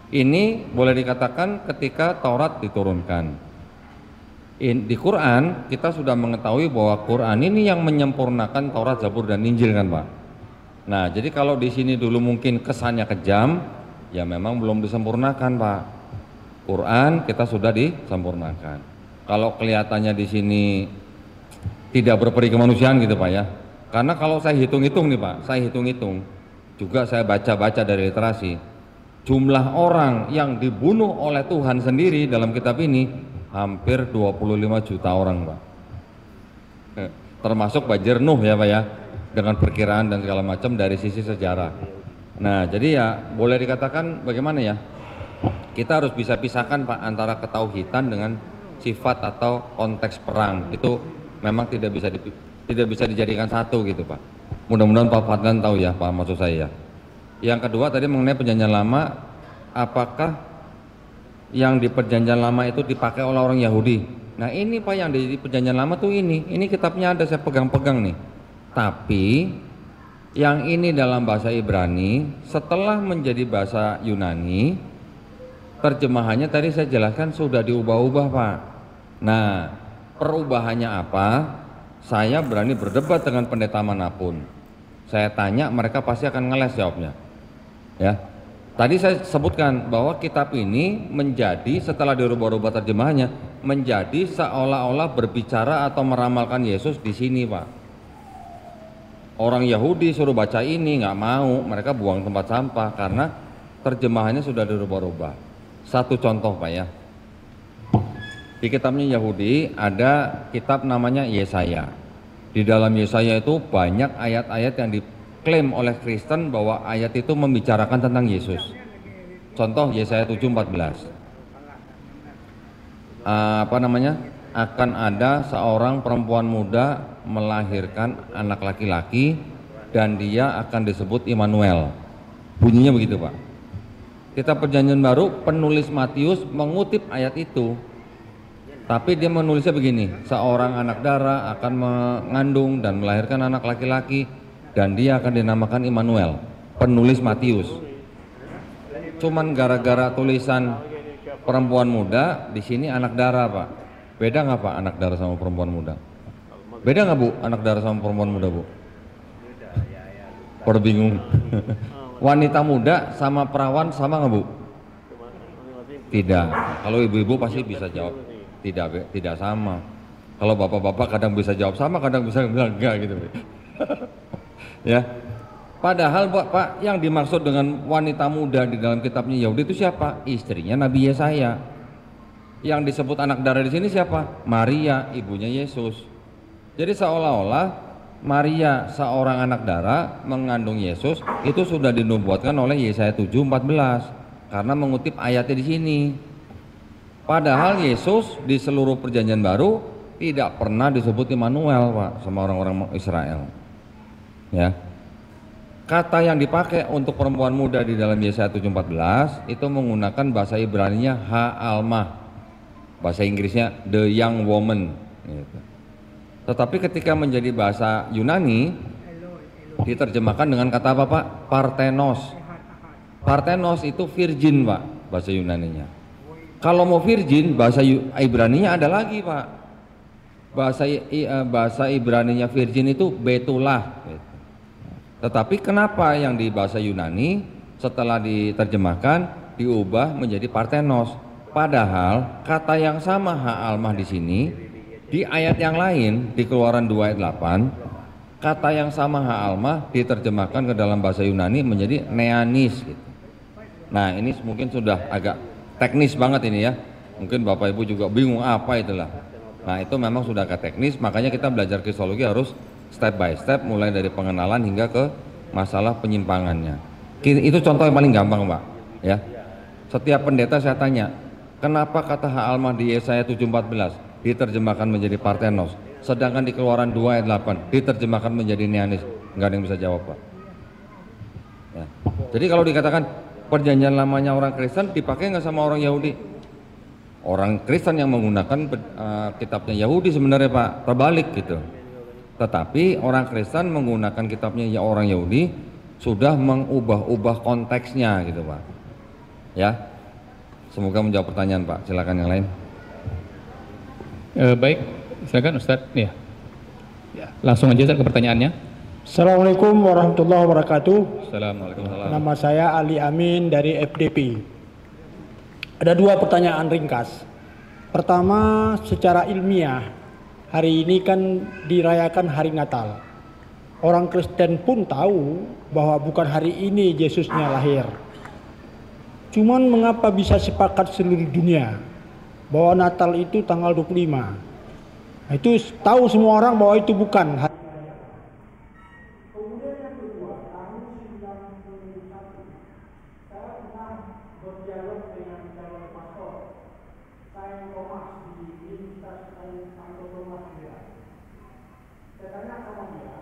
Ini boleh dikatakan ketika Taurat diturunkan. Di Quran kita sudah mengetahui bahwa Quran ini yang menyempurnakan Taurat, Zabur dan Injil kan Pak. Nah jadi kalau di sini dulu mungkin kesannya kejam, ya memang belum disempurnakan Pak. Quran kita sudah disempurnakan. Kalau kelihatannya di sini tidak berperi kemanusiaan gitu Pak ya. Karena kalau saya hitung-hitung nih Pak, saya hitung-hitung juga saya baca-baca dari literasi, jumlah orang yang dibunuh oleh Tuhan sendiri dalam kitab ini hampir 25 juta orang Pak, termasuk banjir Nuh ya Pak ya, dengan perkiraan dan segala macam dari sisi sejarah. Nah jadi ya boleh dikatakan bagaimana ya, kita harus bisa pisahkan Pak antara ketauhidan dengan sifat atau konteks perang. Itu memang tidak bisa dijadikan satu gitu Pak. Mudah-mudahan Pak Fadlan tahu ya Pak maksud saya ya. Yang kedua tadi mengenai perjanjian lama, apakah yang di perjanjian lama itu dipakai oleh orang Yahudi? Nah ini Pak yang di perjanjian lama tuh ini kitabnya ada, saya pegang-pegang nih. Tapi yang ini dalam bahasa Ibrani setelah menjadi bahasa Yunani, terjemahannya tadi saya jelaskan sudah diubah-ubah Pak. Nah perubahannya apa? Saya berani berdebat dengan pendeta manapun. Saya tanya mereka pasti akan ngeles jawabnya. Ya. Tadi saya sebutkan bahwa kitab ini menjadi setelah dirubah-rubah terjemahannya menjadi seolah-olah berbicara atau meramalkan Yesus di sini Pak. Orang Yahudi suruh baca ini nggak mau, mereka buang tempat sampah karena terjemahannya sudah dirubah-rubah. Satu contoh Pak ya, di kitabnya Yahudi ada kitab namanya Yesaya. Di dalam Yesaya itu banyak ayat-ayat yang diklaim oleh Kristen bahwa ayat itu membicarakan tentang Yesus. Contoh Yesaya 7:14. Akan ada seorang perempuan muda melahirkan anak laki-laki dan dia akan disebut Immanuel. Bunyinya begitu Pak. Kitab Perjanjian Baru penulis Matius mengutip ayat itu. Tapi dia menulisnya begini, seorang anak darah akan mengandung dan melahirkan anak laki-laki dan dia akan dinamakan Immanuel. Penulis Matius. Cuman gara-gara tulisan perempuan muda, di sini anak darah Pak. Beda nggak Pak anak darah sama perempuan muda? Beda nggak Bu anak darah sama perempuan muda Bu? Pada bingung. Wanita muda sama perawan sama nggak Bu? Tidak. Kalau ibu-ibu pasti bisa jawab. Tidak sama. Kalau bapak-bapak kadang bisa jawab sama, kadang bisa bilang enggak gitu. Ya. Padahal Pak, yang dimaksud dengan wanita muda di dalam kitabnya Yahudi itu siapa? Istrinya Nabi Yesaya. Yang disebut anak darah di sini siapa? Maria, ibunya Yesus. Jadi seolah-olah Maria seorang anak darah mengandung Yesus itu sudah dinubuatkan oleh Yesaya 7:14 karena mengutip ayatnya di sini. Padahal Yesus di seluruh perjanjian baru tidak pernah disebut Immanuel Pak sama orang-orang Israel. Ya. Kata yang dipakai untuk perempuan muda di dalam Yesaya 7:14 itu menggunakan bahasa Ibraninya ha-almah. Bahasa Inggrisnya the young woman gitu. Tetapi ketika menjadi bahasa Yunani diterjemahkan dengan kata apa Pak? Parthenos. Parthenos itu virgin Pak bahasa Yunaninya. Kalau mau virgin, bahasa Ibraninya ada lagi Pak. Bahasa Ibraninya virgin itu betulah. Tetapi kenapa yang di bahasa Yunani setelah diterjemahkan diubah menjadi parthenos? Padahal kata yang sama ha-almah di sini di ayat yang lain di Keluaran 2 ayat 8 kata yang sama ha-almah diterjemahkan ke dalam bahasa Yunani menjadi neanis gitu. Nah ini mungkin sudah agak teknis banget ini ya, mungkin Bapak Ibu juga bingung apa itulah. Nah itu memang sudah agak teknis, makanya kita belajar kristologi harus step by step mulai dari pengenalan hingga ke masalah penyimpangannya. Itu contoh yang paling gampang Pak ya. Setiap pendeta saya tanya, kenapa kata ha-almah di Yesaya 7:14 diterjemahkan menjadi parthenos, sedangkan di Keluaran 2 ayat 8 diterjemahkan menjadi neanis? Nggak ada yang bisa jawab Pak ya. Jadi kalau dikatakan perjanjian lamanya orang Kristen dipakai nggak sama orang Yahudi? Orang Kristen yang menggunakan kitabnya Yahudi sebenarnya Pak, terbalik gitu. Tetapi orang Kristen menggunakan kitabnya orang Yahudi sudah mengubah-ubah konteksnya gitu Pak. Ya, semoga menjawab pertanyaan Pak. Silakan yang lain. Baik, silakan Ustadz. Ya. Langsung aja Ustadz ke pertanyaannya. Assalamualaikum warahmatullahi wabarakatuh. Assalamualaikum. Nama saya Ali Amin dari FDP. Ada dua pertanyaan ringkas. Pertama, secara ilmiah, hari ini kan dirayakan hari Natal. Orang Kristen pun tahu bahwa bukan hari ini Yesusnya lahir. Cuman mengapa bisa sepakat seluruh dunia bahwa Natal itu tanggal 25? Nah, itu tahu semua orang bahwa itu bukan hari. Kemudian yang kedua, tahun 1991 saya pernah berdialog dengan calon pastor Saint Thomas di Universitas Santo Thomas Medan. Saya tanya sama dia,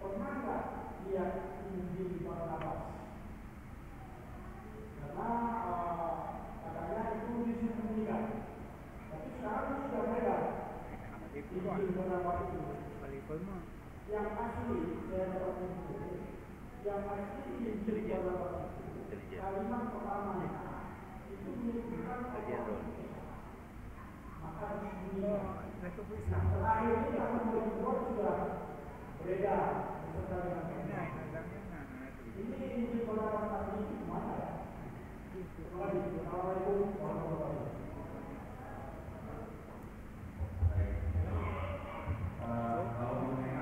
pernah nggak lihat Injil Barnabas? Karena katanya itu disembunyikan. Tapi sekarang sudah beredar Injil Barnabas itu. Yang asli saya dapat info, yang asli Injil Barnabas itu kalimat pertamanya itu menyebutkan maka disembunyikan. Yang terakhir ini tahun 2002 sudah beredar beserta dengan ini Injil Barnabas ini mana ya? Assalamualaikum warahmatullahi wabarakatuh. Kalau mengenai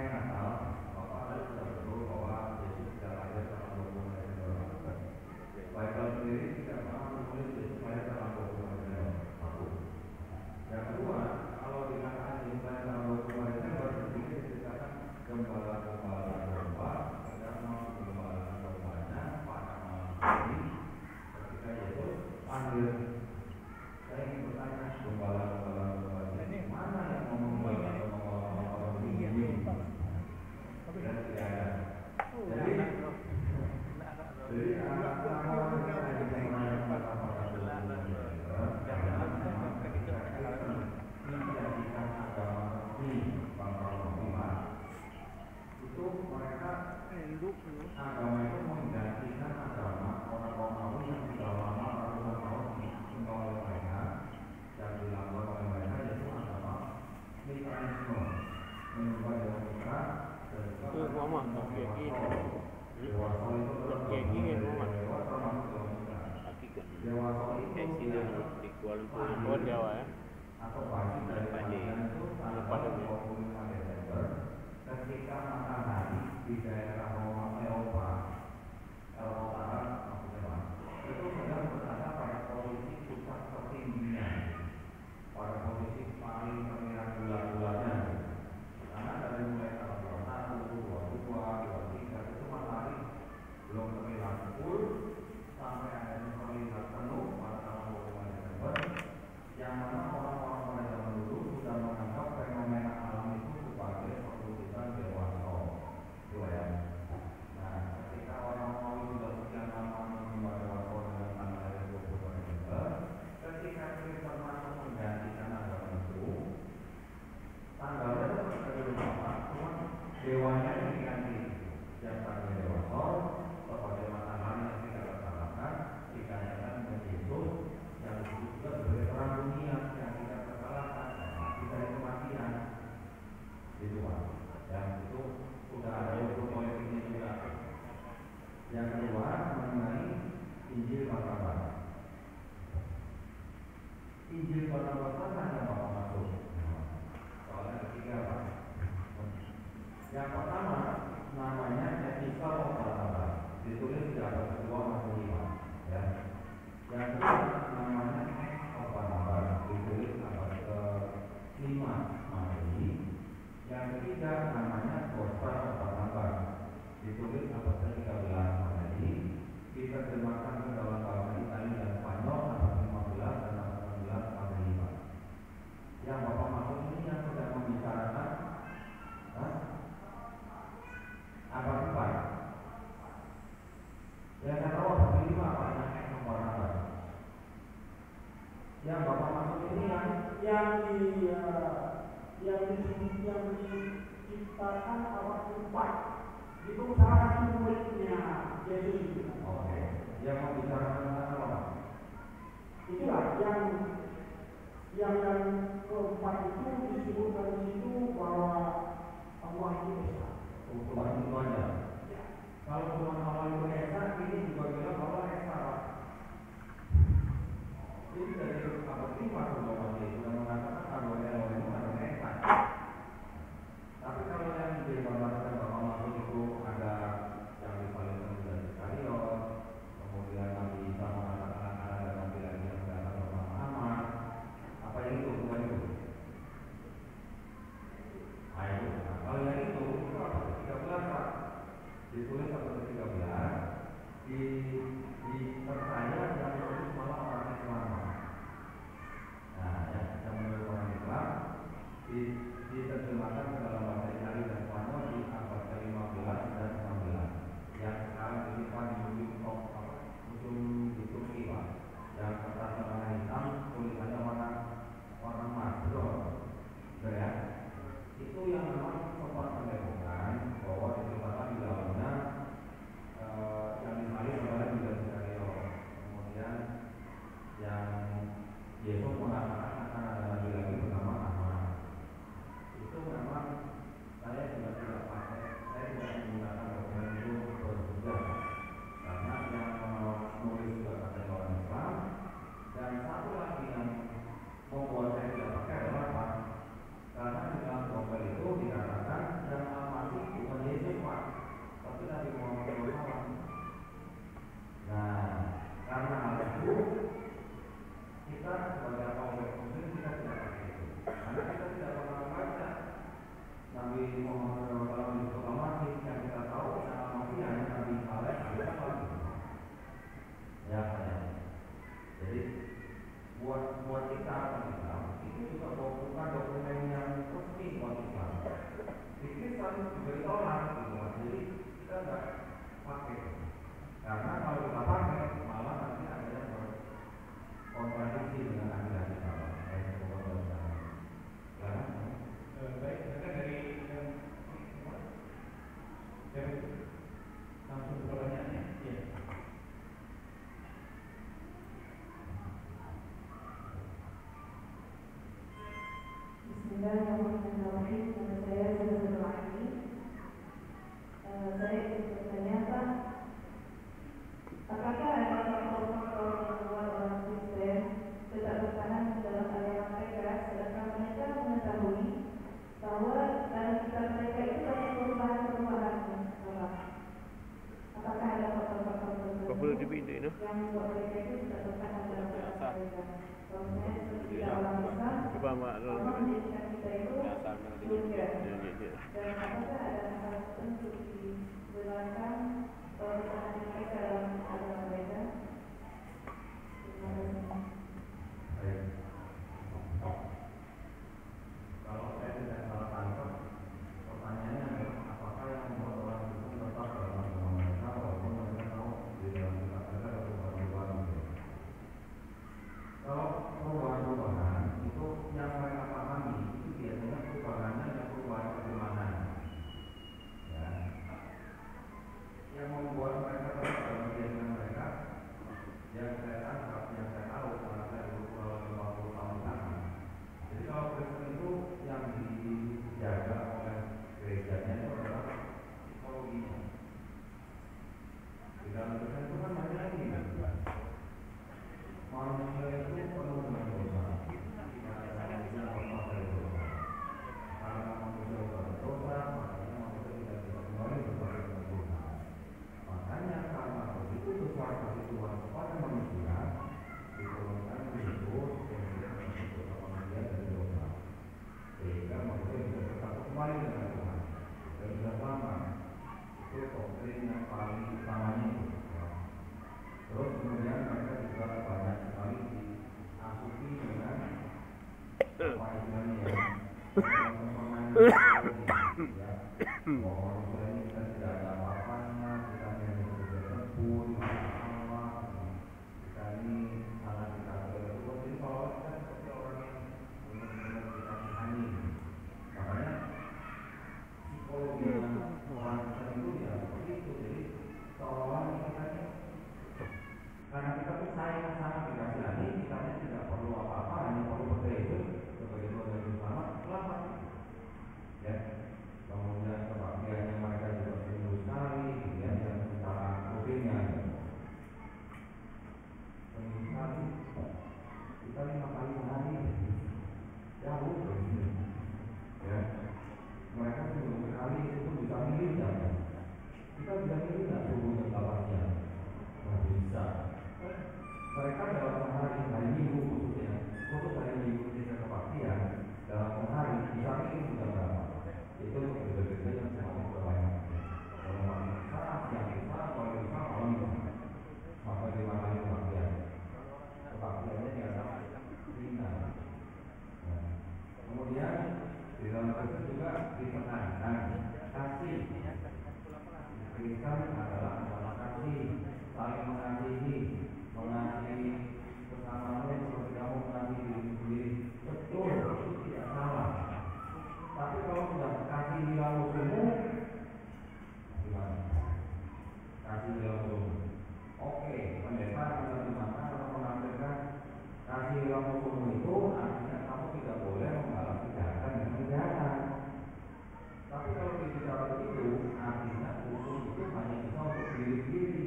Natal, Bapak ada sudah betul bahwa Yesus tidak lahir tanggal 20 Desember. Bible sendiri tidak pernah menulis Yesus lahir tanggal 20 Desember. Satu. Yang kedua, kalau dikatakan Yesus lahir tanggal 20 Desember, ini diceritakan gembala-gembala domba, sedang mau gembala dombanya pada malam hari ketika Yesus lahir. Saya ingin bertanya, gembala-gembala domba ini mana yang mau menggembala orang ini? Dan tidak ada. Jadi orang-orang yang dijadikan agama resmi bangsa Muslim, itu mereka agama itu menggantikan agama orang Romawi yang sudah lama ratusan tahun ditinggal oleh mereka, yang dilakukan oleh mereka yaitu agama Mikanisme, menyembah Dewa Mitra dan juga Dewa Sol itu Dewa termasuk Dewa Mitra. Dewa Sol itu atau pagi dari panggilan itu tanggal 25 Desember ketika matahari di daerah Roma Eropa Barat maksudnya itu sedang berada pada posisi pusat ketinggian, pada posisi paling terlihat bulan-bulannya. Karena dari mulai tanggal 21, 22, 23 itu matahari belum terlihat full sampai akhirnya terlihat penuh pada tanggal 25 Desember, yang mana orang-orang pada zaman dulu sudah menganggap fenomena alam itu sebagai perwujudan Dewa Sol. Itu ya. Nah, ketika orang-orang sudah sekian lama menyembah Dewa Sol dengan tanggal lahir 22 Desember, ketika Kristen masuk menggantikan agama itu, tanggalnya itu berbeda sama, cuma dewanya yang diganti. Yang tadi Dewa Sol, sebagai matahari yang tidak terkalahkan, digantikan dengan Yesus, yang disebut juga sebagai terang dunia yang tidak terkalahkan, mati dari kematian. Itu Pak. Yang itu sudah ada unsur politiknya juga. Yang kedua mengenai Injil Barnabas. Injil Barnabas mana yang Bapak masuk? Soalnya ketiga Pak. Yang pertama namanya Epistle of Barnabas, ditulis di abad kedua Masehi, ya. Yang kedua namanya Acts of Barnabas, ditulis abad ke-5 Masehi. Yang ketiga namanya Gospel of Barnabas, ditulis abad ke-13 Masehi. Diterjemahkan ke dalam bahasa Italia dan Spanyol abad 15 dan abad 16 Masehi. Yang Bapak maksud ini yang sedang membicarakan apa Pak? Yang saya tahu abad 5 apa yang Acts of Barnabas. Yang Bapak maksud ini yang diciptakan abad 4 itu salah satu muridnya Yesus. Oke. Yang membicarakan tentang apa? Itulah yang keempat itu disebutkan di situ bahwa Allah itu esa. Tuhan itu aja. Ya. Kalau Tuhan Allah itu esa, ini juga bilang Allah esa. Ini dari apa sih Pak itu yang mengatakan kalau Elohim itu adalah esa. Tapi kalau yang digambarkan bahwa makhluk itu ada yang dipaling dari sekalian, kemudian Nabi Isa mengatakan ada nanti lagi yang datang bersama-sama. Apa yang itu? Bukan itu. Ayo, kalau yang itu apa? 13 Pak. Ditulis atau 13 dipercaya yang menulis malah orang Islam. Nah, yang menulis orang Islam diterjemahkan ke dalam bahasa Italia dan Spanyol di abad ke-15 dan 16 yang sekarang ini Pak di museum di Turki Pak, yang kertas warna hitam tulisannya warna emas, betul ya? Itu yang memang sempat menyebutkan bahwa dituliskan di dalamnya yang disalib adalah juga Skenario. Kemudian yang Yesus mengatakan akan ada lagi bernama Ahmad. Itu memang saya juga tidak pakai, saya tidak menggunakan dokumen itu berbeda karena yang menulis juga katanya orang Islam. Dan satu lagi yang membuat saya tidak pakai adalah apa? Karena di dalam dokumen itu dikatakan yang Al-Masih bukan Yesus Pak, tapi Nabi Muhammad SAW. Nah, karena hal itu kita sebagai kaum muslim kita tidak pakai itu, karena kita tidak pernah membaca Nabi Muhammad SAW itu Al-Masih. Yang kita tahu yang Al-Masih hanya Nabi Saleh alaihissalam. Ya, jadi buat kita Islam itu juga bukan dokumen yang resmi buat Islam. Kita juga ditolak gitu, jadi kita nggak pakai. Karena kalau kita pakai malah nanti ada yang berkontradiksi dengan akidah kita. Baik, kita dari langsung ke pertanyaannya. Iya. Bismillahirrahmanirrahim. Nama saya Zazul Rahmi. Saya ingin bertanya Pak, apakah ada faktor-faktor yang membuat orang Kristen tetap bertahan dalam aliran mereka, sedangkan mereka mengetahui bahwa dalam kitab mereka itu banyak perubahan-perubahan? Apakah ada faktor-faktor tertentu yang membuat mereka itu tidak bertahan dalam aliran mereka? Contohnya seperti orang Islam, Allah menjadikan kita itu surga. Dan apakah ada hal tertentu dibenarkan bertahan mereka dalam agama mereka? Terima kasih. Kalau saya tidak salah tangkap, pertanyaannya adalah apakah yang membuat orang itu tetap dalam agama mereka walaupun mereka tahu di dalam kitab mereka ada perubahan-perubahan. Kalau perubahan-perubahan itu yang mereka pahami itu biasanya perubahannya yang perubahan keimanan. Ya. Yang membuat mereka tetap dalam keyakinan mereka, yang saya tangkap, yang saya tahu karena saya berulang 50 tahun sana. Jadi kalau Kristen itu yang dijaga oleh gerejanya itu adalah psikologinya. Di dalam Kristen itu kan banyak ini kan. Manusia itu penuh dengan dosa. Manusia lepas dari dosa. Karena manusia berdosa, makanya manusia tidak bisa kembali kepada Tuhan. Makanya karena begitu besar kasih Tuhan kepada manusia, diturunkan Kristus kemudian menentukan manusia dari dosa, sehingga manusia bisa bersatu kembali dengan Tuhan dan bisa selamat. Itu doktrin yang paling utamanya itu. Terus kemudian mereka juga banyak sekali diasupi dengan apa istilahnya ya, permainan ya, bahwa manusia ini kita tidak ada apa-apanya, kita hanya bekerja terbun, Allah, kita ini sangat kita terus. Jadi kalau kita seperti orang yang benar-benar kita kihani, makanya psikologi orang Kristen itu ya seperti itu. Jadi seolah-olah kita karena kita tuh sayang sama dikasih lagi, kita itu juga dipertahankan. Kasih Kristen adalah agama kasih, saling mengasihi, mengasihi sesamamu seperti kamu mengasihi diri sendiri. Betul, itu tidak salah. Tapi kalau sudah kasihilah musuhmu, gimana? Kasihilah musuhmu. Oke, pendeta bisa dimakan atau menafsirkan kasihilah musuhmu itu artinya kamu tidak boleh membalas kejahatan dengan kejahatan. Tapi kalau dibicara begitu, artinya hukum itu hanya bisa untuk diri sendiri,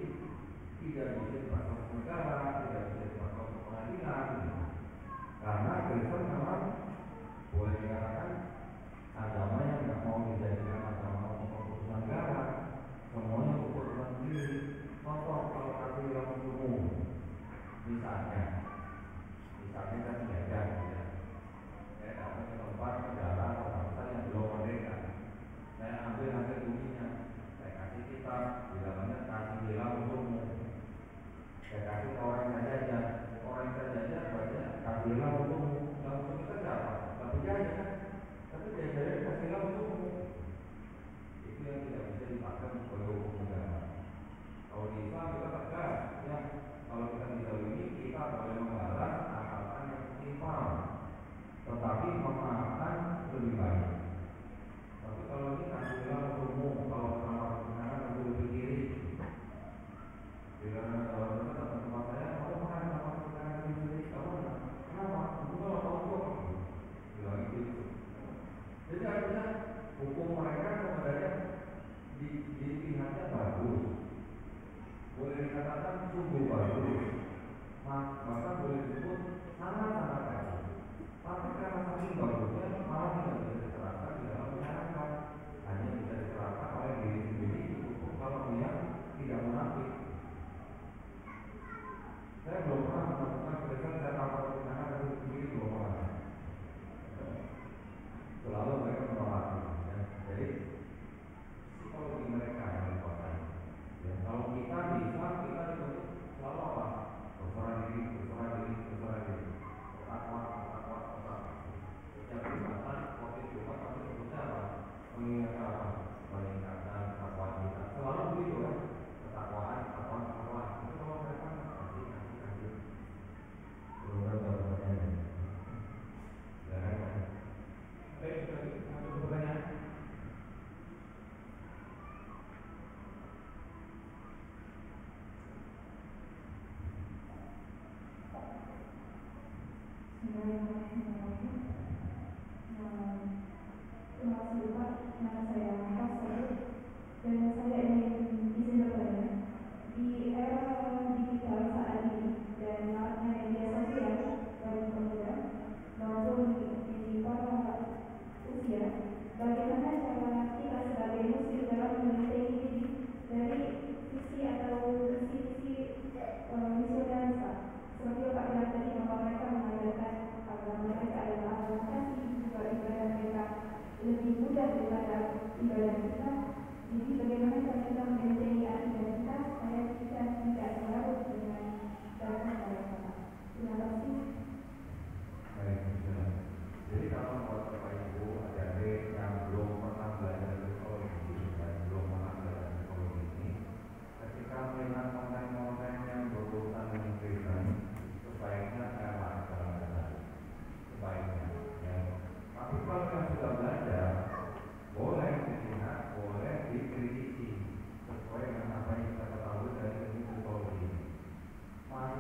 tidak bisa dipakai untuk negara, tidak bisa dipakai untuk pengadilan. Karena Kristen memang boleh dikatakan agama yang tidak mau dijadikan agama untuk keputusan negara, semuanya keputusan sendiri. Contoh kalau kasihilah musuhmu, misalnya kan belajar ya. Saya datang ke tempat negara atau bangsa yang belum merdeka. Saya ambil hasil buminya, saya kasih kitab, di dalamnya kasihilah musuhmu. Saya kasih ke orang yang jajah, orang yang jajah baca kasihilah musuhmu. Yang musuh kita siapa? Tapi jajah kan? Tapi jajahnya kasihilah musuhmu. Itu yang tidak bisa dipakai sebagai hukum negara. Kalau di Islam kita tegas, ya kalau kita dizalimi kita boleh membalas tetapi memaafkan lebih baik. Tapi kalau ini kasihilah musuhmu, kalau sama kebenaran itu lebih kiri. Bila kalau kita datang ke tempat saya, kamu makan sama kebenaran lebih kiri, kamu kenapa? Kamu kalau tahu kok, bilang gitu. Jadi artinya hukum mereka sebenarnya di pihaknya bagus, boleh dikatakan sungguh bagus, bahkan boleh disebut sangat-sangat bagus. Tapi karena saking bagusnya malah tidak bisa diterapkan di dalam masyarakat, hanya bisa diterapkan oleh diri sendiri untuk kalau dia tidak munafik. Saya belum pernah melakukan Kristen, saya tanpa kebenaran dari sendiri belum pernah. Selalu mereka menolak. Ya. Jadi psikologi mereka yang dikuasai. Ya, kalau kita di Islam kita dituntut selalu apa? Berserah diri, berserah diri, berserah diri. Takwa. Setiap perbuatan, waktu Jumat pasti sebutnya apa? Mengingatkan apa? Meningkatkan takwa kita. Selalu begitu kan? Ketakwaan, takwa. Itu kalau mereka kasih. Benar-benar pertanyaannya. Ya kan? Baik, satu pertanyaan.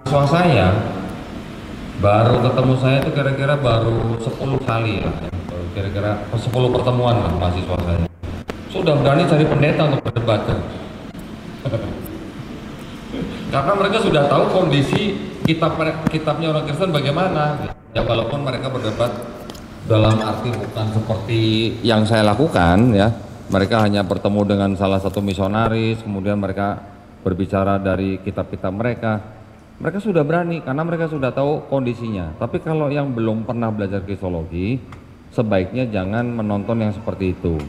Mahasiswa saya baru ketemu saya itu kira-kira baru 10 kali ya, kira-kira 10 pertemuan lah mahasiswa saya. Sudah berani cari pendeta untuk berdebat. Karena mereka sudah tahu kondisi kitabnya orang Kristen bagaimana. Ya walaupun mereka berdebat dalam arti bukan seperti yang saya lakukan ya. Mereka hanya bertemu dengan salah satu misionaris, kemudian mereka berbicara dari kitab-kitab mereka. Mereka sudah berani karena mereka sudah tahu kondisinya. Tapi kalau yang belum pernah belajar kristologi, sebaiknya jangan menonton yang seperti itu.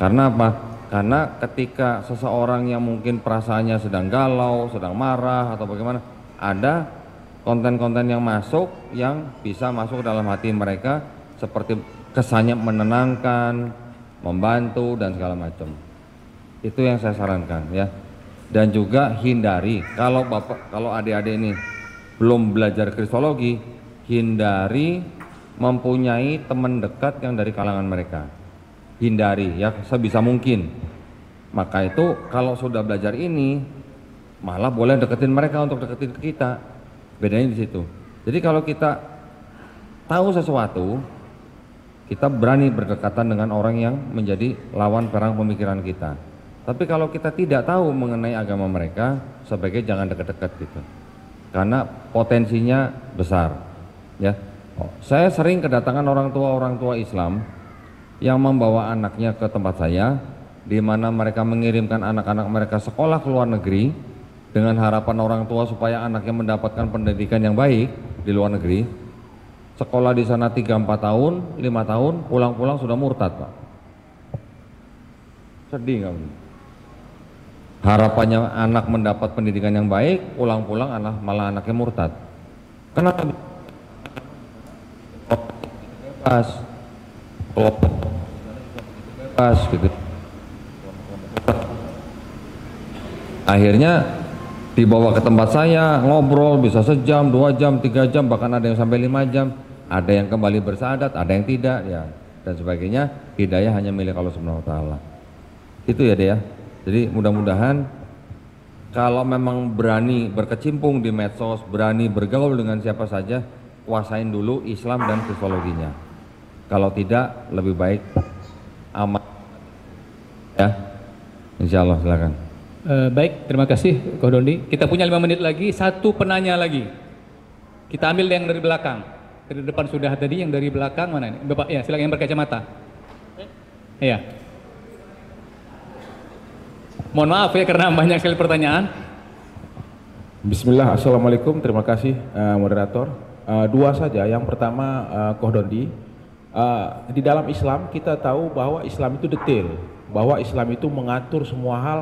Karena apa? Karena ketika seseorang yang mungkin perasaannya sedang galau, sedang marah atau bagaimana, ada konten-konten yang masuk yang bisa masuk dalam hati mereka seperti kesannya menenangkan, membantu dan segala macam. Itu yang saya sarankan ya. Dan juga hindari kalau adik-adik ini belum belajar kristologi, hindari mempunyai teman dekat yang dari kalangan mereka. Hindari ya sebisa mungkin. Maka itu kalau sudah belajar ini malah boleh deketin mereka untuk deketin ke kita. Bedanya di situ. Jadi kalau kita tahu sesuatu, kita berani berdekatan dengan orang yang menjadi lawan perang pemikiran kita. Tapi kalau kita tidak tahu mengenai agama mereka, sebaiknya jangan dekat-dekat gitu. Karena potensinya besar. Ya. Saya sering kedatangan orang tua Islam yang membawa anaknya ke tempat saya, di mana mereka mengirimkan anak-anak mereka sekolah ke luar negeri dengan harapan orang tua supaya anaknya mendapatkan pendidikan yang baik di luar negeri. Sekolah di sana 3-4 tahun, 5 tahun, pulang-pulang sudah murtad, Pak. Sedih nggak? Harapannya anak mendapat pendidikan yang baik, pulang-pulang malah anaknya murtad. Kenapa? Bebas, gitu. Akhirnya dibawa ke tempat saya, ngobrol bisa sejam, 2 jam, 3 jam, bahkan ada yang sampai 5 jam. Ada yang kembali bersyahadat, ada yang tidak, ya, dan sebagainya. Hidayah hanya milik Allah Subhanahu wa taala. Itu ya, Dea. Jadi mudah-mudahan kalau memang berani berkecimpung di medsos, berani bergaul dengan siapa saja, kuasain dulu Islam dan kristologinya. Kalau tidak, lebih baik aman. Ya, insya Allah, silakan. Baik, terima kasih Ko Dondi. Kita punya 5 menit lagi, satu penanya lagi. Kita ambil yang dari belakang. Dari depan sudah tadi, yang dari belakang mana ini? Bapak, ya silakan, yang berkacamata. Iya. Mohon maaf ya karena banyak sekali pertanyaan. Bismillah, assalamualaikum, terima kasih moderator. 2 saja. Yang pertama, Ko Dondi, di dalam Islam kita tahu bahwa Islam itu detail, bahwa Islam itu mengatur semua hal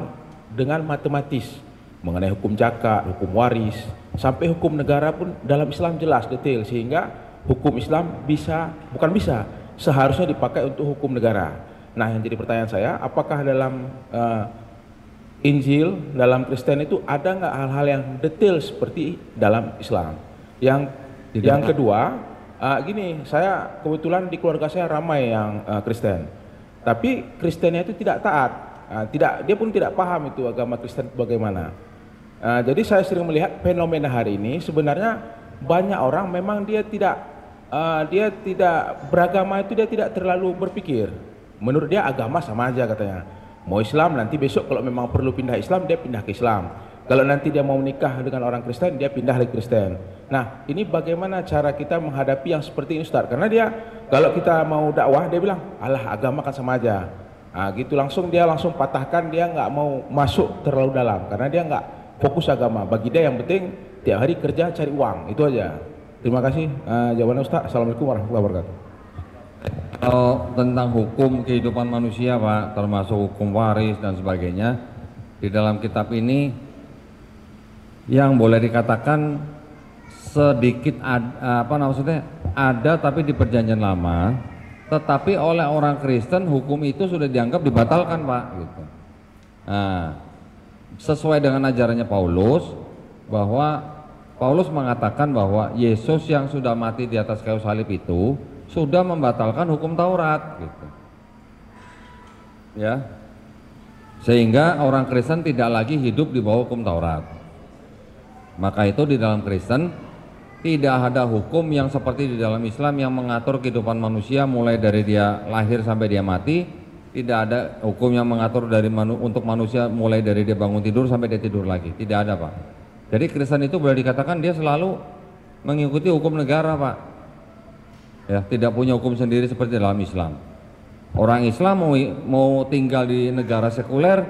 dengan matematis, mengenai hukum zakat, hukum waris, sampai hukum negara pun dalam Islam jelas detail, sehingga hukum Islam seharusnya dipakai untuk hukum negara. Nah, yang jadi pertanyaan saya, apakah dalam Injil, dalam Kristen itu ada nggak hal-hal yang detail seperti dalam Islam? Yang kedua, gini, saya kebetulan di keluarga saya ramai yang Kristen, tapi Kristennya itu tidak taat, dia pun tidak paham itu agama Kristen bagaimana. Jadi saya sering melihat fenomena hari ini, sebenarnya banyak orang memang dia tidak beragama itu, dia tidak terlalu berpikir. Menurut dia agama sama aja katanya. Mau Islam, nanti besok kalau memang perlu pindah Islam, dia pindah ke Islam. Kalau nanti dia mau menikah dengan orang Kristen, dia pindah ke Kristen. Nah, ini bagaimana cara kita menghadapi yang seperti ini, Ustaz? Karena dia, kalau kita mau dakwah, dia bilang, alah agama kan sama aja. Nah, gitu dia langsung patahkan, dia nggak mau masuk terlalu dalam. Karena dia nggak fokus agama. Bagi dia yang penting, tiap hari kerja cari uang, itu aja. Terima kasih jawabannya, Ustaz. Assalamualaikum warahmatullahi wabarakatuh. Kalau tentang hukum kehidupan manusia, Pak, termasuk hukum waris dan sebagainya, di dalam kitab ini yang boleh dikatakan sedikit ada tapi di perjanjian lama, tetapi oleh orang Kristen hukum itu sudah dianggap dibatalkan, Pak, gitu. Nah, sesuai dengan ajarannya Paulus, bahwa Paulus mengatakan bahwa Yesus yang sudah mati di atas kayu salib itu sudah membatalkan hukum Taurat, gitu. Ya. Sehingga orang Kristen tidak lagi hidup di bawah hukum Taurat. Maka itu di dalam Kristen tidak ada hukum yang seperti di dalam Islam yang mengatur kehidupan manusia mulai dari dia lahir sampai dia mati. Tidak ada hukum yang mengatur untuk manusia mulai dari dia bangun tidur sampai dia tidur lagi. Tidak ada, Pak. Jadi Kristen itu boleh dikatakan dia selalu mengikuti hukum negara, Pak. Ya, tidak punya hukum sendiri seperti dalam Islam. Orang Islam mau tinggal di negara sekuler,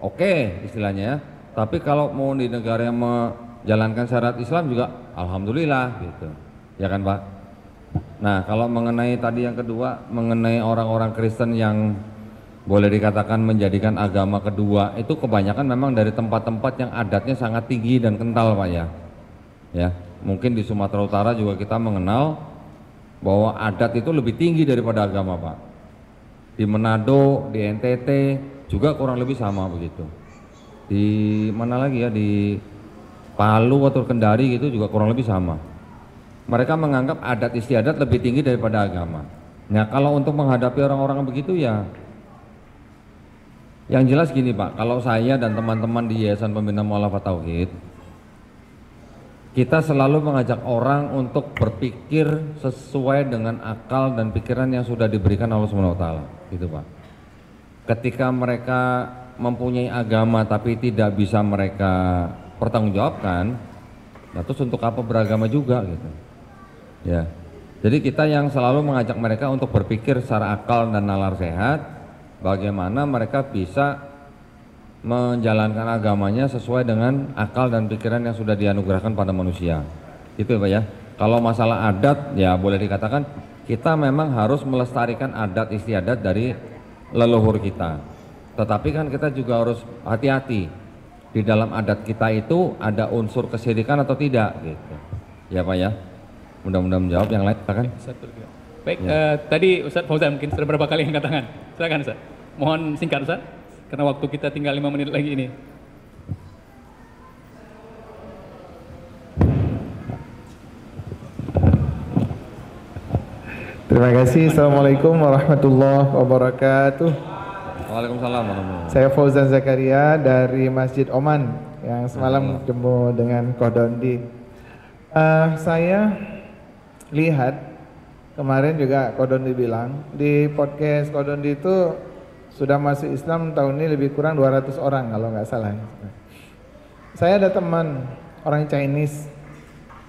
oke, istilahnya ya. Tapi kalau mau di negara yang menjalankan syariat Islam juga, alhamdulillah, gitu. Ya kan, Pak? Nah, kalau mengenai tadi yang kedua, mengenai orang-orang Kristen yang boleh dikatakan menjadikan agama kedua, itu kebanyakan memang dari tempat-tempat yang adatnya sangat tinggi dan kental, Pak, ya. Ya, mungkin di Sumatera Utara juga kita mengenal bahwa adat itu lebih tinggi daripada agama, Pak. Di Manado, di NTT juga kurang lebih sama begitu. Di mana lagi ya, di Palu atau Kendari gitu juga kurang lebih sama. Mereka menganggap adat istiadat lebih tinggi daripada agama. Nah, kalau untuk menghadapi orang-orang begitu ya, yang jelas gini Pak, kalau saya dan teman-teman di Yayasan Pembina Mu'alafat Tauhid, kita selalu mengajak orang untuk berpikir sesuai dengan akal dan pikiran yang sudah diberikan Allah SWT, gitu Pak. Ketika mereka mempunyai agama tapi tidak bisa mereka pertanggungjawabkan, nah terus untuk apa beragama juga gitu. Ya. Jadi kita yang selalu mengajak mereka untuk berpikir secara akal dan nalar sehat, bagaimana mereka bisa menjalankan agamanya sesuai dengan akal dan pikiran yang sudah dianugerahkan pada manusia. Itu ya Pak ya. Kalau masalah adat ya boleh dikatakan kita memang harus melestarikan adat istiadat dari leluhur kita. Tetapi kan kita juga harus hati-hati. Di dalam adat kita itu ada unsur kesyirikan atau tidak gitu. Ya Pak ya. Mudah-mudahan menjawab. Yang lain silakan. Baik, tadi Ustadz Fauzan mungkin sudah berapa kali angkat tangan. Silakan Ustadz. Mohon singkat Ustadz, karena waktu kita tinggal 5 menit lagi ini. Terima kasih. Assalamualaikum warahmatullahi wabarakatuh. Waalaikumsalam warahmatullahi wabarakatuh. Saya Fauzan Zakaria dari Masjid Oman yang semalam bertemu dengan Kodondi. Saya lihat kemarin juga Kodondi bilang di podcast Kodondi itu sudah masuk Islam tahun ini lebih kurang 200 orang kalau nggak salah. Saya ada teman orang Chinese,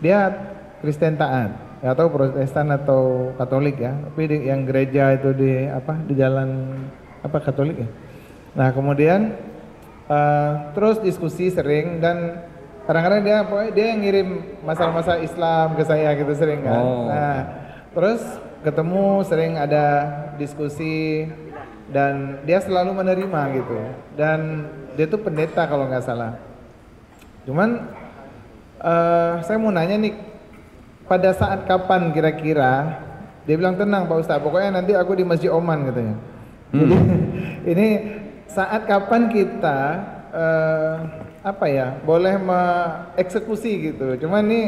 dia Kristen taat, nggak tahu Protestan atau Katolik ya, tapi yang gereja itu di jalan Katolik ya. Nah kemudian terus diskusi sering dan kadang-kadang dia yang ngirim masalah-masalah Islam ke saya gitu sering kan. Nah terus ketemu sering ada diskusi dan dia selalu menerima gitu dan dia tuh pendeta kalau nggak salah. Cuman saya mau nanya nih, pada saat kapan kira-kira dia bilang tenang Pak Ustadz, pokoknya nanti aku di Masjid Oman katanya. Jadi ini saat kapan kita boleh mengeksekusi gitu. Cuman nih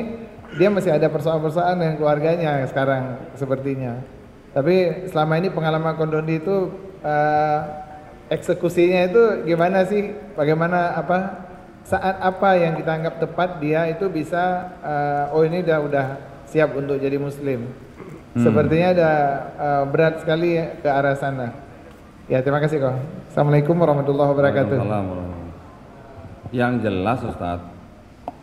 dia masih ada persoalan-persoalan dengan keluarganya sekarang sepertinya. Tapi selama ini pengalaman Kondondi itu eksekusinya itu gimana sih? Bagaimana saat apa yang kita anggap tepat dia itu bisa ini udah siap untuk jadi muslim. Sepertinya ada berat sekali ke arah sana. Ya terima kasih kok. Assalamualaikum warahmatullahi wabarakatuh. Yang jelas Ustadz,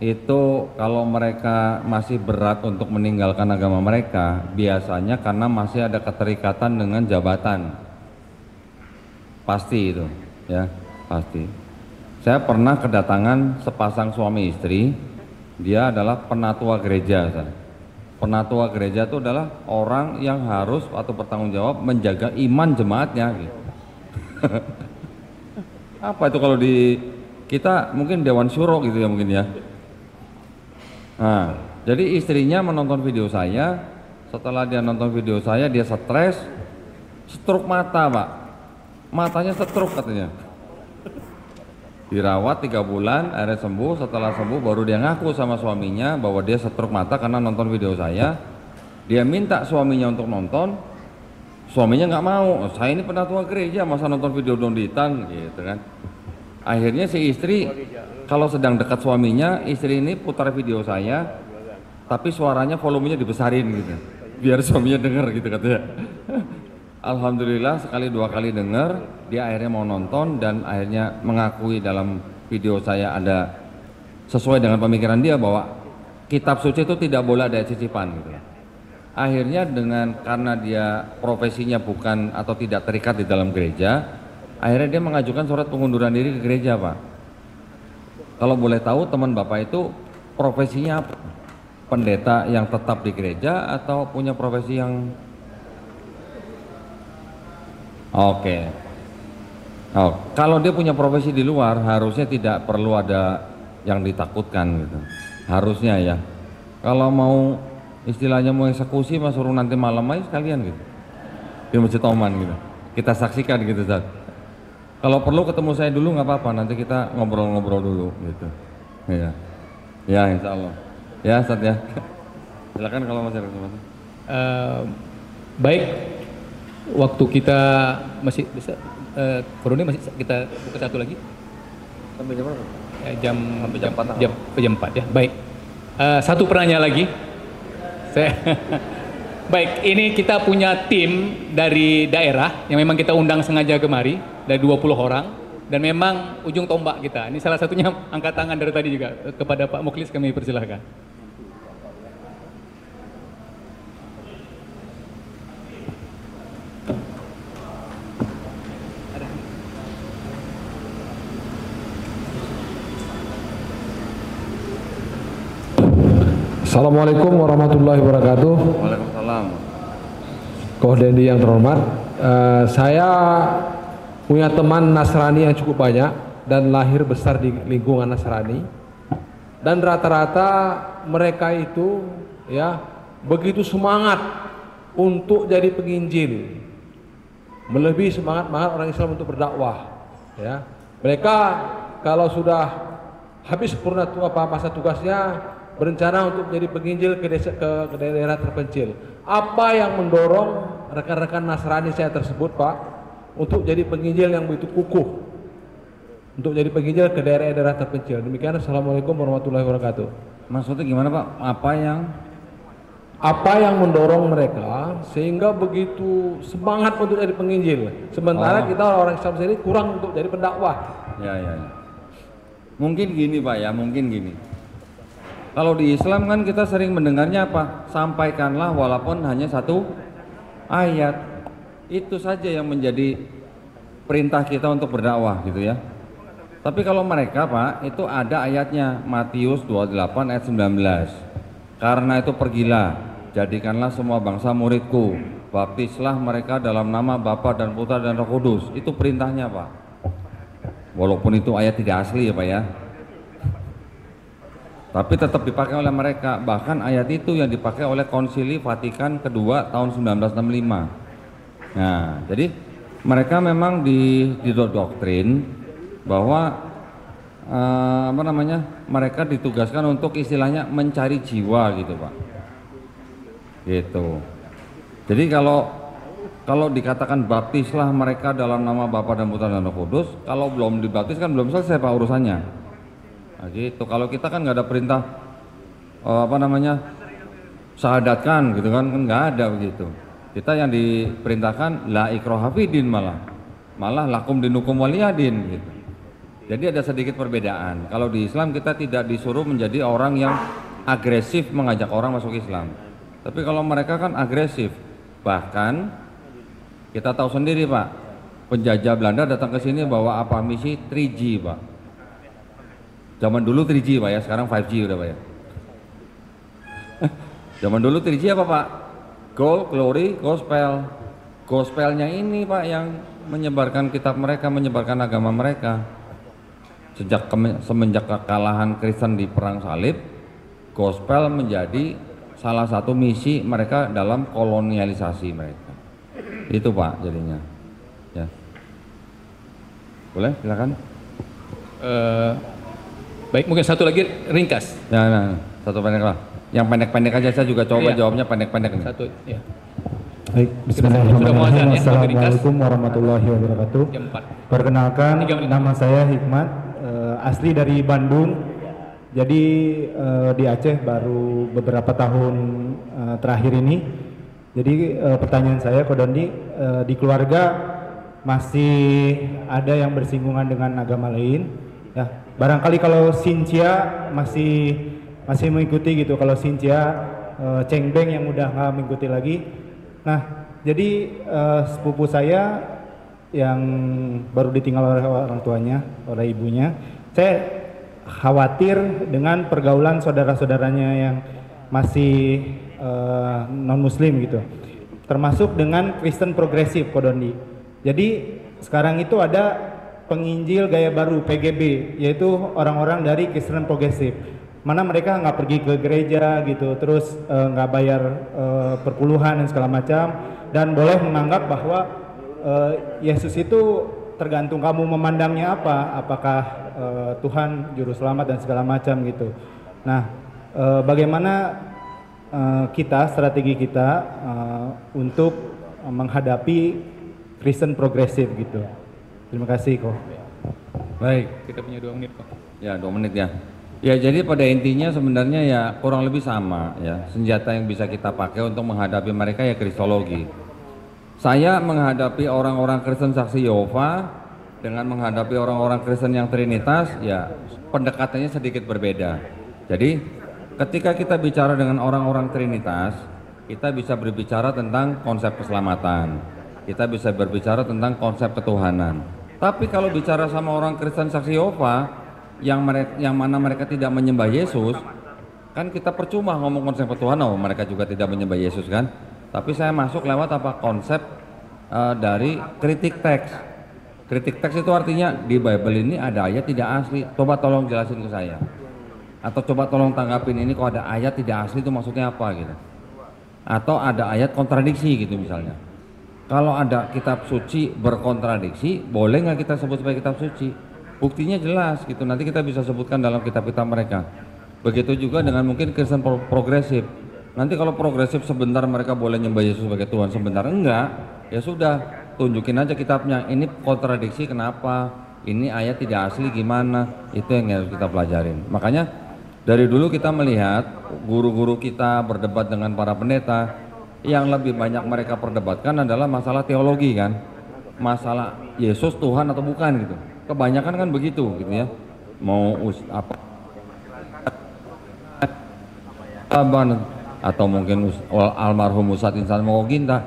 itu kalau mereka masih berat untuk meninggalkan agama mereka, biasanya karena masih ada keterikatan dengan jabatan. Pasti itu, ya, pasti. Saya pernah kedatangan sepasang suami istri, dia adalah penatua gereja. Penatua gereja itu adalah orang yang harus atau bertanggung jawab menjaga iman jemaatnya gitu. Apa itu kalau di kita mungkin Dewan Syuro gitu ya mungkin ya. Nah, jadi istrinya menonton video saya, setelah dia nonton video saya dia stres, stroke mata Pak, matanya stroke katanya. Dirawat 3 bulan, akhirnya sembuh, setelah sembuh baru dia ngaku sama suaminya bahwa dia stroke mata karena nonton video saya. Dia minta suaminya untuk nonton, suaminya nggak mau, saya ini penatua gereja masa nonton video donditan gitu kan. Akhirnya si istri kalau sedang dekat suaminya, istri ini putar video saya, tapi suaranya volumenya dibesarin gitu, biar suaminya dengar gitu katanya. Alhamdulillah sekali 2 kali dengar, dia akhirnya mau nonton dan akhirnya mengakui dalam video saya ada sesuai dengan pemikiran dia bahwa kitab suci itu tidak boleh ada cicipan gitu. Akhirnya karena dia profesinya bukan atau tidak terikat di dalam gereja, akhirnya dia mengajukan surat pengunduran diri ke gereja Pak. Kalau boleh tahu teman Bapak itu profesinya apa? Pendeta yang tetap di gereja atau punya profesi yang Oke. Kalau dia punya profesi di luar harusnya tidak perlu ada yang ditakutkan gitu. Harusnya ya. Kalau mau istilahnya mau eksekusi mas suruh nanti malam aja sekalian gitu di Masjid Oman gitu, kita saksikan gitu Ustaz. Kalau perlu ketemu saya dulu nggak apa-apa, nanti kita ngobrol-ngobrol dulu gitu. Ya insya Allah ya Ustaz ya. Silakan kalau masih ada kesempatan. Baik, waktu kita masih bisa Koroni masih kita buka satu lagi Sampai jam berapa? Jam 4 ya. Baik. Satu pertanyaan lagi. Baik, ini kita punya tim dari daerah yang memang kita undang sengaja kemari, dari 20 orang, dan memang ujung tombak kita. Ini salah satunya angkat tangan dari tadi juga. Kepada Pak Mukhlis kami persilahkan. Assalamualaikum warahmatullahi wabarakatuh. Waalaikumsalam. Kohdendi yang terhormat, saya punya teman Nasrani yang cukup banyak dan lahir besar di lingkungan Nasrani, dan rata-rata mereka itu ya begitu semangat untuk jadi penginjil, melebihi semangat orang Islam untuk berdakwah. Ya, mereka kalau sudah habis sempurna masa tugasnya berencana untuk menjadi penginjil ke daerah terpencil. Apa yang mendorong rekan-rekan Nasrani saya tersebut, Pak, untuk jadi penginjil yang begitu kukuh, untuk jadi penginjil ke daerah-daerah terpencil? Demikian. Assalamualaikum warahmatullahi wabarakatuh. Maksudnya gimana Pak? Apa yang mendorong mereka sehingga begitu semangat untuk jadi penginjil, sementara kita orang Islam sendiri kurang untuk jadi pendakwah? Ya. Mungkin gini Pak ya, mungkin gini. Kalau di Islam kan kita sering mendengarnya apa? Sampaikanlah walaupun hanya satu ayat. Itu saja yang menjadi perintah kita untuk berdakwah gitu ya. Tapi kalau mereka Pak, itu ada ayatnya, Matius 28 ayat 19. Karena itu pergilah, jadikanlah semua bangsa muridku, baptislah mereka dalam nama Bapa dan Putra dan Roh Kudus. Itu perintahnya Pak. Walaupun itu ayat tidak asli ya Pak ya, tapi tetap dipakai oleh mereka. Bahkan ayat itu yang dipakai oleh Konsili Vatikan kedua tahun 1965. Nah, jadi mereka memang didoktrin bahwa mereka ditugaskan untuk istilahnya mencari jiwa gitu Pak. Gitu. Jadi kalau dikatakan baptislah mereka dalam nama Bapa dan Putra dan Roh Kudus, kalau belum dibaptis kan belum selesai Pak urusannya. Nah, gitu. Kalau kita kan nggak ada perintah syahadatkan gitu kan nggak ada begitu. Kita yang diperintahkan la ikraha fiddin, malah lakum dinukum waliyadin gitu. Jadi ada sedikit perbedaan. Kalau di Islam kita tidak disuruh menjadi orang yang agresif mengajak orang masuk Islam. Tapi kalau mereka kan agresif. Bahkan kita tahu sendiri Pak, penjajah Belanda datang ke sini bawa apa misi 3G Pak. Zaman dulu 3G Pak ya, sekarang 5G udah Pak ya. Zaman dulu 3G apa Pak? Gold, glory, gospel. Gospelnya ini Pak yang menyebarkan kitab mereka, menyebarkan agama mereka. Semenjak kekalahan Kristen di perang salib, gospel menjadi salah satu misi mereka dalam kolonialisasi mereka. Itu Pak jadinya. Ya. Boleh silakan. Baik, mungkin satu lagi ringkas. Nah, satu pendek lah. Yang pendek-pendek aja, saya juga coba jawabnya pendek-pendek nih. Satu, ya. Baik, bismillahirrahmanirrahim. Assalamualaikum warahmatullahi wabarakatuh. Perkenalkan, nama saya Hikmat, asli dari Bandung. Jadi di Aceh baru beberapa tahun terakhir ini. Jadi pertanyaan saya, Kodondi, di keluarga masih ada yang bersinggungan dengan agama lain. Ya, barangkali kalau Xinjia masih mengikuti gitu. Kalau Xinjia, Cengbeng yang udah nggak mengikuti lagi. Nah, jadi sepupu saya yang baru ditinggal oleh orang tuanya, oleh ibunya, saya khawatir dengan pergaulan saudara-saudaranya yang masih non-muslim gitu, termasuk dengan Kristen progresif, Kodondi. Jadi sekarang itu ada penginjil gaya baru PGB, yaitu orang-orang dari Kristen progresif. mana mereka nggak pergi ke gereja gitu, terus nggak bayar perpuluhan dan segala macam, dan boleh menganggap bahwa Yesus itu tergantung kamu memandangnya apa, apakah Tuhan juru selamat dan segala macam gitu. Nah, bagaimana strategi kita untuk menghadapi Kristen progresif gitu. Terima kasih kok. Baik, kita punya 2 menit kok. ya 2 menit ya. Ya, jadi pada intinya sebenarnya ya kurang lebih sama ya. Senjata yang bisa kita pakai untuk menghadapi mereka ya kristologi. Saya menghadapi orang-orang Kristen saksi Yehova dengan menghadapi orang-orang Kristen yang Trinitas ya pendekatannya sedikit berbeda. Jadi ketika kita bicara dengan orang-orang Trinitas, kita bisa berbicara tentang konsep keselamatan. Kita bisa berbicara tentang konsep ketuhanan. Tapi kalau bicara sama orang Kristen saksi Yehova yang mana mereka tidak menyembah Yesus, kan kita percuma ngomong konsep ketuhanan, mereka juga tidak menyembah Yesus kan. Tapi saya masuk lewat apa konsep dari kritik teks. Kritik teks itu artinya di Bible ini ada ayat tidak asli, coba tolong jelasin ke saya. Atau coba tolong tanggapin ini kok ada ayat tidak asli itu maksudnya apa gitu. Atau ada ayat kontradiksi gitu misalnya. Kalau ada kitab suci berkontradiksi, boleh nggak kita sebut sebagai kitab suci? Buktinya jelas gitu, nanti kita bisa sebutkan dalam kitab-kitab mereka. Begitu juga dengan mungkin Kristen progresif. Nanti kalau progresif sebentar mereka boleh nyembah Yesus sebagai Tuhan, sebentar enggak, ya sudah, tunjukin aja kitabnya. Ini kontradiksi kenapa? Ini ayat tidak asli gimana? Itu yang harus kita pelajarin. Makanya dari dulu kita melihat guru-guru kita berdebat dengan para pendeta, yang lebih banyak mereka perdebatkan adalah masalah teologi kan, masalah Yesus Tuhan atau bukan gitu. Kebanyakan kan begitu gitu ya, mau atau mungkin almarhum Ustadz Insan Moginta,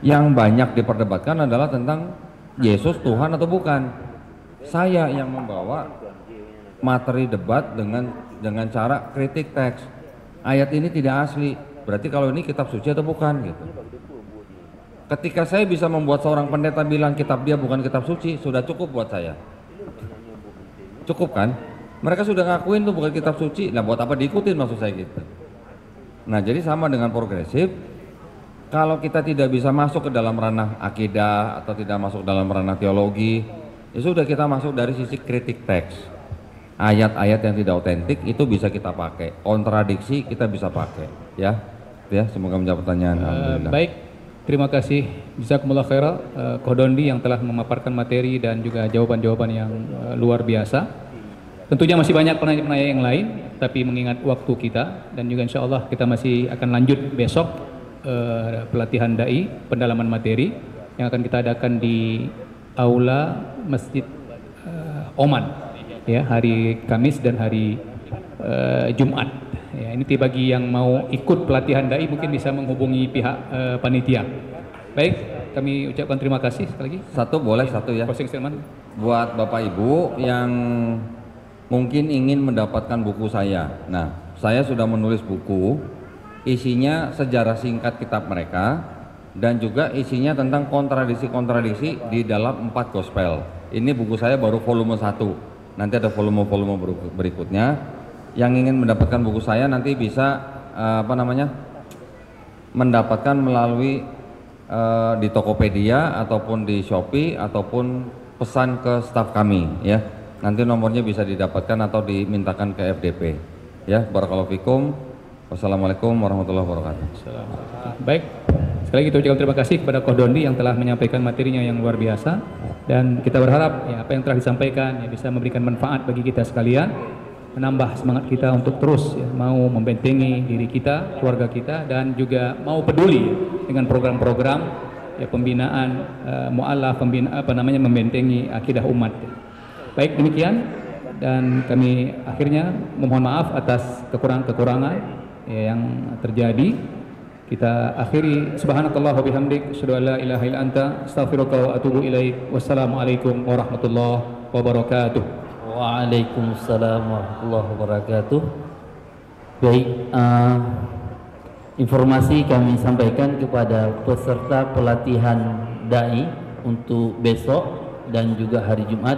yang banyak diperdebatkan adalah tentang Yesus Tuhan atau bukan. Saya yang membawa materi debat dengan cara kritik teks. Ayat ini tidak asli, berarti kalau ini kitab suci atau bukan gitu. Ketika saya bisa membuat seorang pendeta bilang kitab dia bukan kitab suci, sudah cukup buat saya. Cukup kan? Mereka sudah ngakuin itu bukan kitab suci, nah buat apa diikutin maksud saya gitu. Nah jadi sama dengan progresif, kalau kita tidak bisa masuk ke dalam ranah akidah atau tidak masuk dalam ranah teologi, ya sudah kita masuk dari sisi kritik teks. Ayat-ayat yang tidak otentik itu bisa kita pakai, kontradiksi kita bisa pakai, ya. Ya, semoga menjawab pertanyaan. Alhamdulillah. Baik. Terima kasih Jazakumullah khairan Kodondi yang telah memaparkan materi dan juga jawaban-jawaban yang luar biasa. Tentunya masih banyak penanya-penanya yang lain, tapi mengingat waktu kita dan juga insya Allah kita masih akan lanjut besok pelatihan dai, pendalaman materi yang akan kita adakan di Aula Masjid Oman ya, hari Kamis dan hari Jumat. Ya, ini bagi yang mau ikut pelatihan dai mungkin bisa menghubungi pihak panitia. Baik, kami ucapkan terima kasih sekali lagi. Satu boleh satu ya. Buat Bapak Ibu yang mungkin ingin mendapatkan buku saya. Nah, saya sudah menulis buku, isinya sejarah singkat kitab mereka dan juga isinya tentang kontradiksi-kontradiksi di dalam 4 gospel. Ini buku saya baru volume 1. Nanti ada volume-volume berikutnya. Yang ingin mendapatkan buku saya nanti bisa mendapatkan melalui di Tokopedia ataupun di Shopee ataupun pesan ke staf kami ya. Nanti nomornya bisa didapatkan atau dimintakan ke FDP ya. Barakallahu fikum. Wassalamualaikum warahmatullahi wabarakatuh. Baik, sekali lagi kita ucapkan terima kasih kepada Kodondi yang telah menyampaikan materinya yang luar biasa, dan kita berharap ya apa yang telah disampaikan ya bisa memberikan manfaat bagi kita sekalian, menambah semangat kita untuk terus ya, mau membentengi diri kita, keluarga kita, dan juga mau peduli dengan program-program ya pembinaan mu'alaf, membentengi akidah umat. Baik, demikian, dan kami akhirnya memohon maaf atas kekurangan-kekurangan ya, yang terjadi. Kita akhiri, subhanakallah wa bihamdik, asyhadu an la ilaha illa anta, astaghfiruka wa atubu ilaik. Wassalamualaikum warahmatullahi wabarakatuh. Waalaikumsalam warahmatullahi wabarakatuh. Baik, informasi kami sampaikan kepada peserta pelatihan dai untuk besok dan juga hari Jumat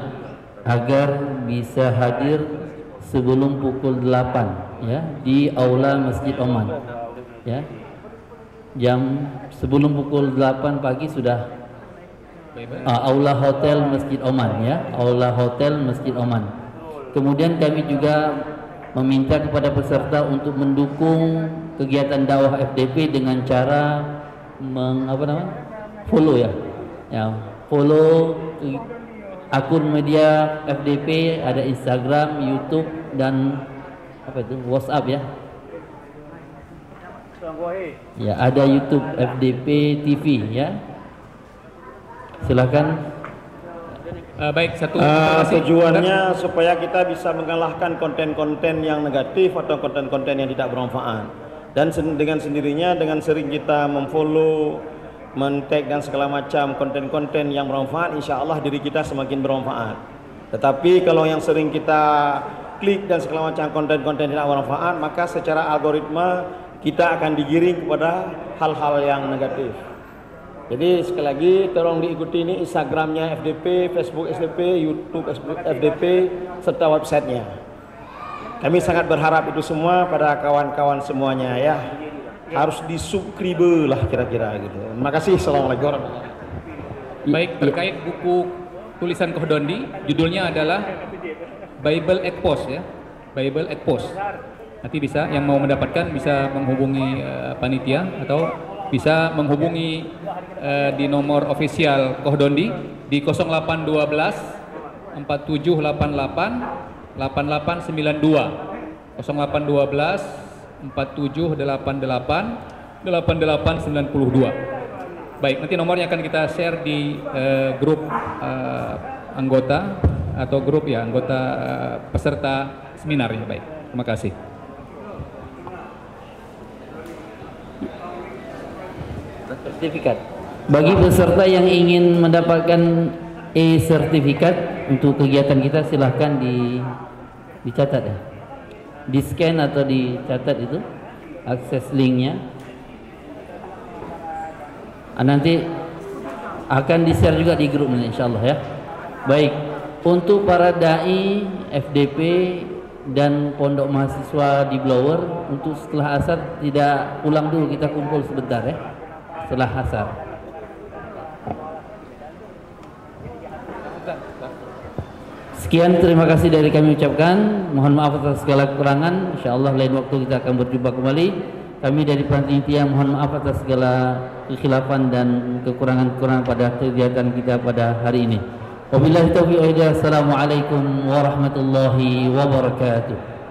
agar bisa hadir sebelum pukul 8 ya di aula Masjid Oman ya. Sebelum pukul 8 pagi sudah aula hotel Masjid Oman ya, aula hotel Masjid Oman. Kemudian kami juga meminta kepada peserta untuk mendukung kegiatan dakwah FDP dengan cara follow ya, follow akun media FDP, ada Instagram, YouTube dan WhatsApp ya. Ya, ada YouTube FDP TV ya. Silakan. Baik, tujuannya supaya kita bisa mengalahkan konten-konten yang negatif atau konten-konten yang tidak bermanfaat. Dan dengan sendirinya, dengan sering kita memfollow, men-tag dan segala macam konten-konten yang bermanfaat, insya Allah diri kita semakin bermanfaat. Tetapi kalau yang sering kita klik dan segala macam konten-konten tidak bermanfaat, maka secara algoritma kita akan digiring kepada hal-hal yang negatif. Jadi sekali lagi tolong diikuti ini Instagramnya FDP, Facebook FDP, YouTube FDP, serta websitenya. Kami sangat berharap itu semua pada kawan-kawan semuanya ya. Harus disubscribe lah kira-kira gitu. Terima kasih. Assalamualaikum warahmatullahi wabarakatuh. Baik, terkait buku tulisan Kohdondi, judulnya adalah Bible at Post ya. Bible at Post. Nanti bisa yang mau mendapatkan bisa menghubungi panitia atau bisa menghubungi di nomor ofisial Kohdondi di 0812 4788 8892 0812 4788 8892. Baik, nanti nomornya akan kita share di grup anggota atau grup ya anggota peserta seminar ya. Baik, terima kasih. Sertifikat bagi peserta yang ingin mendapatkan e-sertifikat untuk kegiatan kita, silahkan dicatat ya, di scan atau dicatat itu akses linknya. Nanti akan di share juga di grup ini insyaallah ya. Baik, untuk para dai FDP dan pondok mahasiswa di Blower, untuk setelah asar tidak pulang dulu, kita kumpul sebentar ya setelah asar. Sekian, terima kasih dari kami ucapkan. Mohon maaf atas segala kekurangan. Insyaallah lain waktu kita akan berjumpa kembali. Kami dari panitia mohon maaf atas segala kekhilafan dan kekurangan-kekurangan pada kegiatan kita pada hari ini. Wabillahi taufiq wal hidayah. Assalamualaikum warahmatullahi wabarakatuh.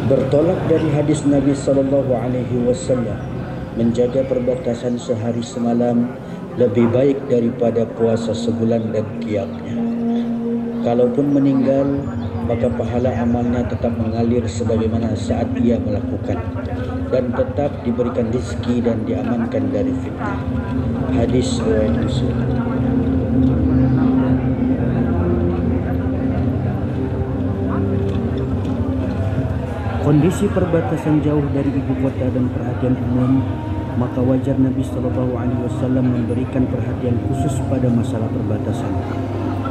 Bertolak dari hadis Nabi sallallahu alaihi wasallam, menjaga perbatasan sehari semalam lebih baik daripada puasa sebulan dan qiyamnya. Kalaupun meninggal, maka pahala amalnya tetap mengalir sebagaimana saat ia melakukan, dan tetap diberikan rezeki dan diamankan dari fitnah. Hadis riwayat Muslim. Kondisi perbatasan jauh dari ibu kota dan perhatian umum, maka wajar Nabi SAW memberikan perhatian khusus pada masalah perbatasan.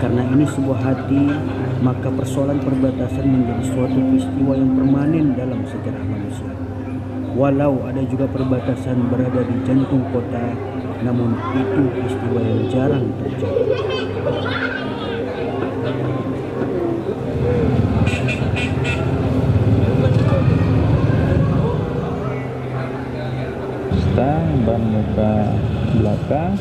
Karena ini sebuah hati, maka persoalan perbatasan menjadi suatu peristiwa yang permanen dalam sejarah manusia. Walau ada juga perbatasan berada di jantung kota, namun itu peristiwa yang jarang terjadi. Ban muka belakang.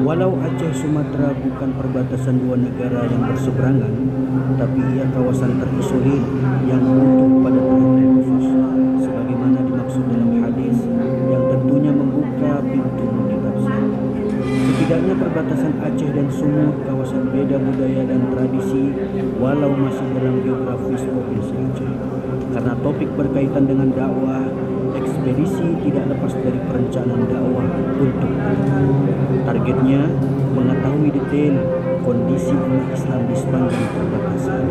Walau Aceh Sumatera bukan perbatasan dua negara yang berseberangan, tapi ia kawasan terisolir yang butuh pada perhatian khusus, sebagaimana dimaksud dalam hadis yang tentunya membuka pintu multitafsir. Setidaknya perbatasan Aceh dan Sumut kawasan beda budaya dan tradisi, walau masih dalam geografis provinsi Aceh. Karena topik berkaitan dengan dakwah, ekspedisi tidak lepas dari perencanaan dakwah untuk targetnya mengetahui detail kondisi umat Islam di sepanjang perbatasan.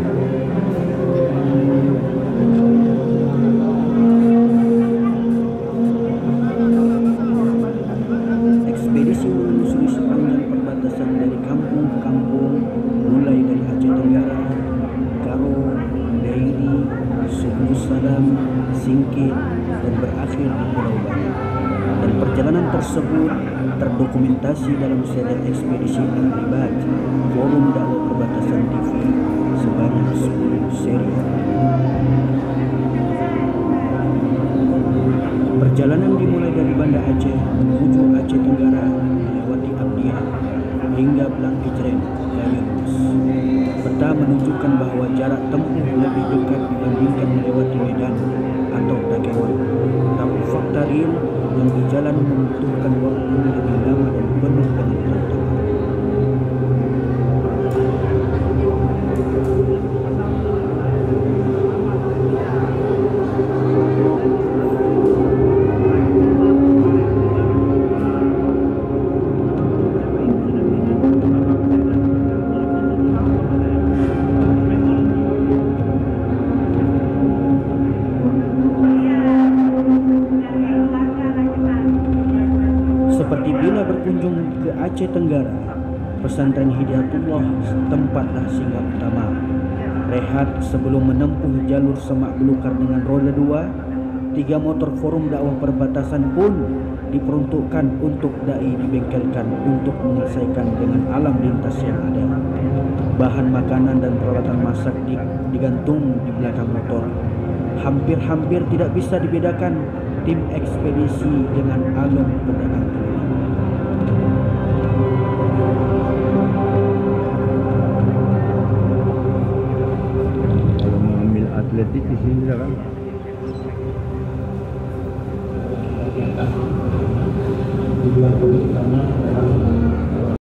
Ekspedisi menelusuri sepanjang perbatasan dari kampung ke kampung, mulai dari Aceh Tenggara, Karo, Dairi, Suku Salam, Singkit, dan berakhir di Pulau Bali. Dan perjalanan tersebut terdokumentasi dalam serial ekspedisi Al-Ribaj, forum dakwah perbatasan TV, sebanyak 10 seri. Perjalanan dimulai dari Banda Aceh menuju Aceh Tenggara melewati Abdian hingga Belang Ijren, Kaliurus. Peta menunjukkan bahwa jarak tempuh lebih dekat dibandingkan melewati Medan atau Dakewan. Tapi fakta real yang di jalan membutuhkan waktu lebih lama dan penuh dengan tantangan. Seperti bila berkunjung ke Aceh Tenggara, pesantren Hidayatullah tempatlah singgah utama. Rehat sebelum menempuh jalur semak belukar dengan roda 2, 3 motor forum dakwah perbatasan pun diperuntukkan untuk dai dibengkelkan untuk menyelesaikan dengan alam lintas yang ada. Bahan makanan dan peralatan masak digantung di belakang motor. Hampir-hampir tidak bisa dibedakan tim ekspedisi dengan alam pedagang keliling. Kalau mau ambil atletik di sini kan. Tujuan utama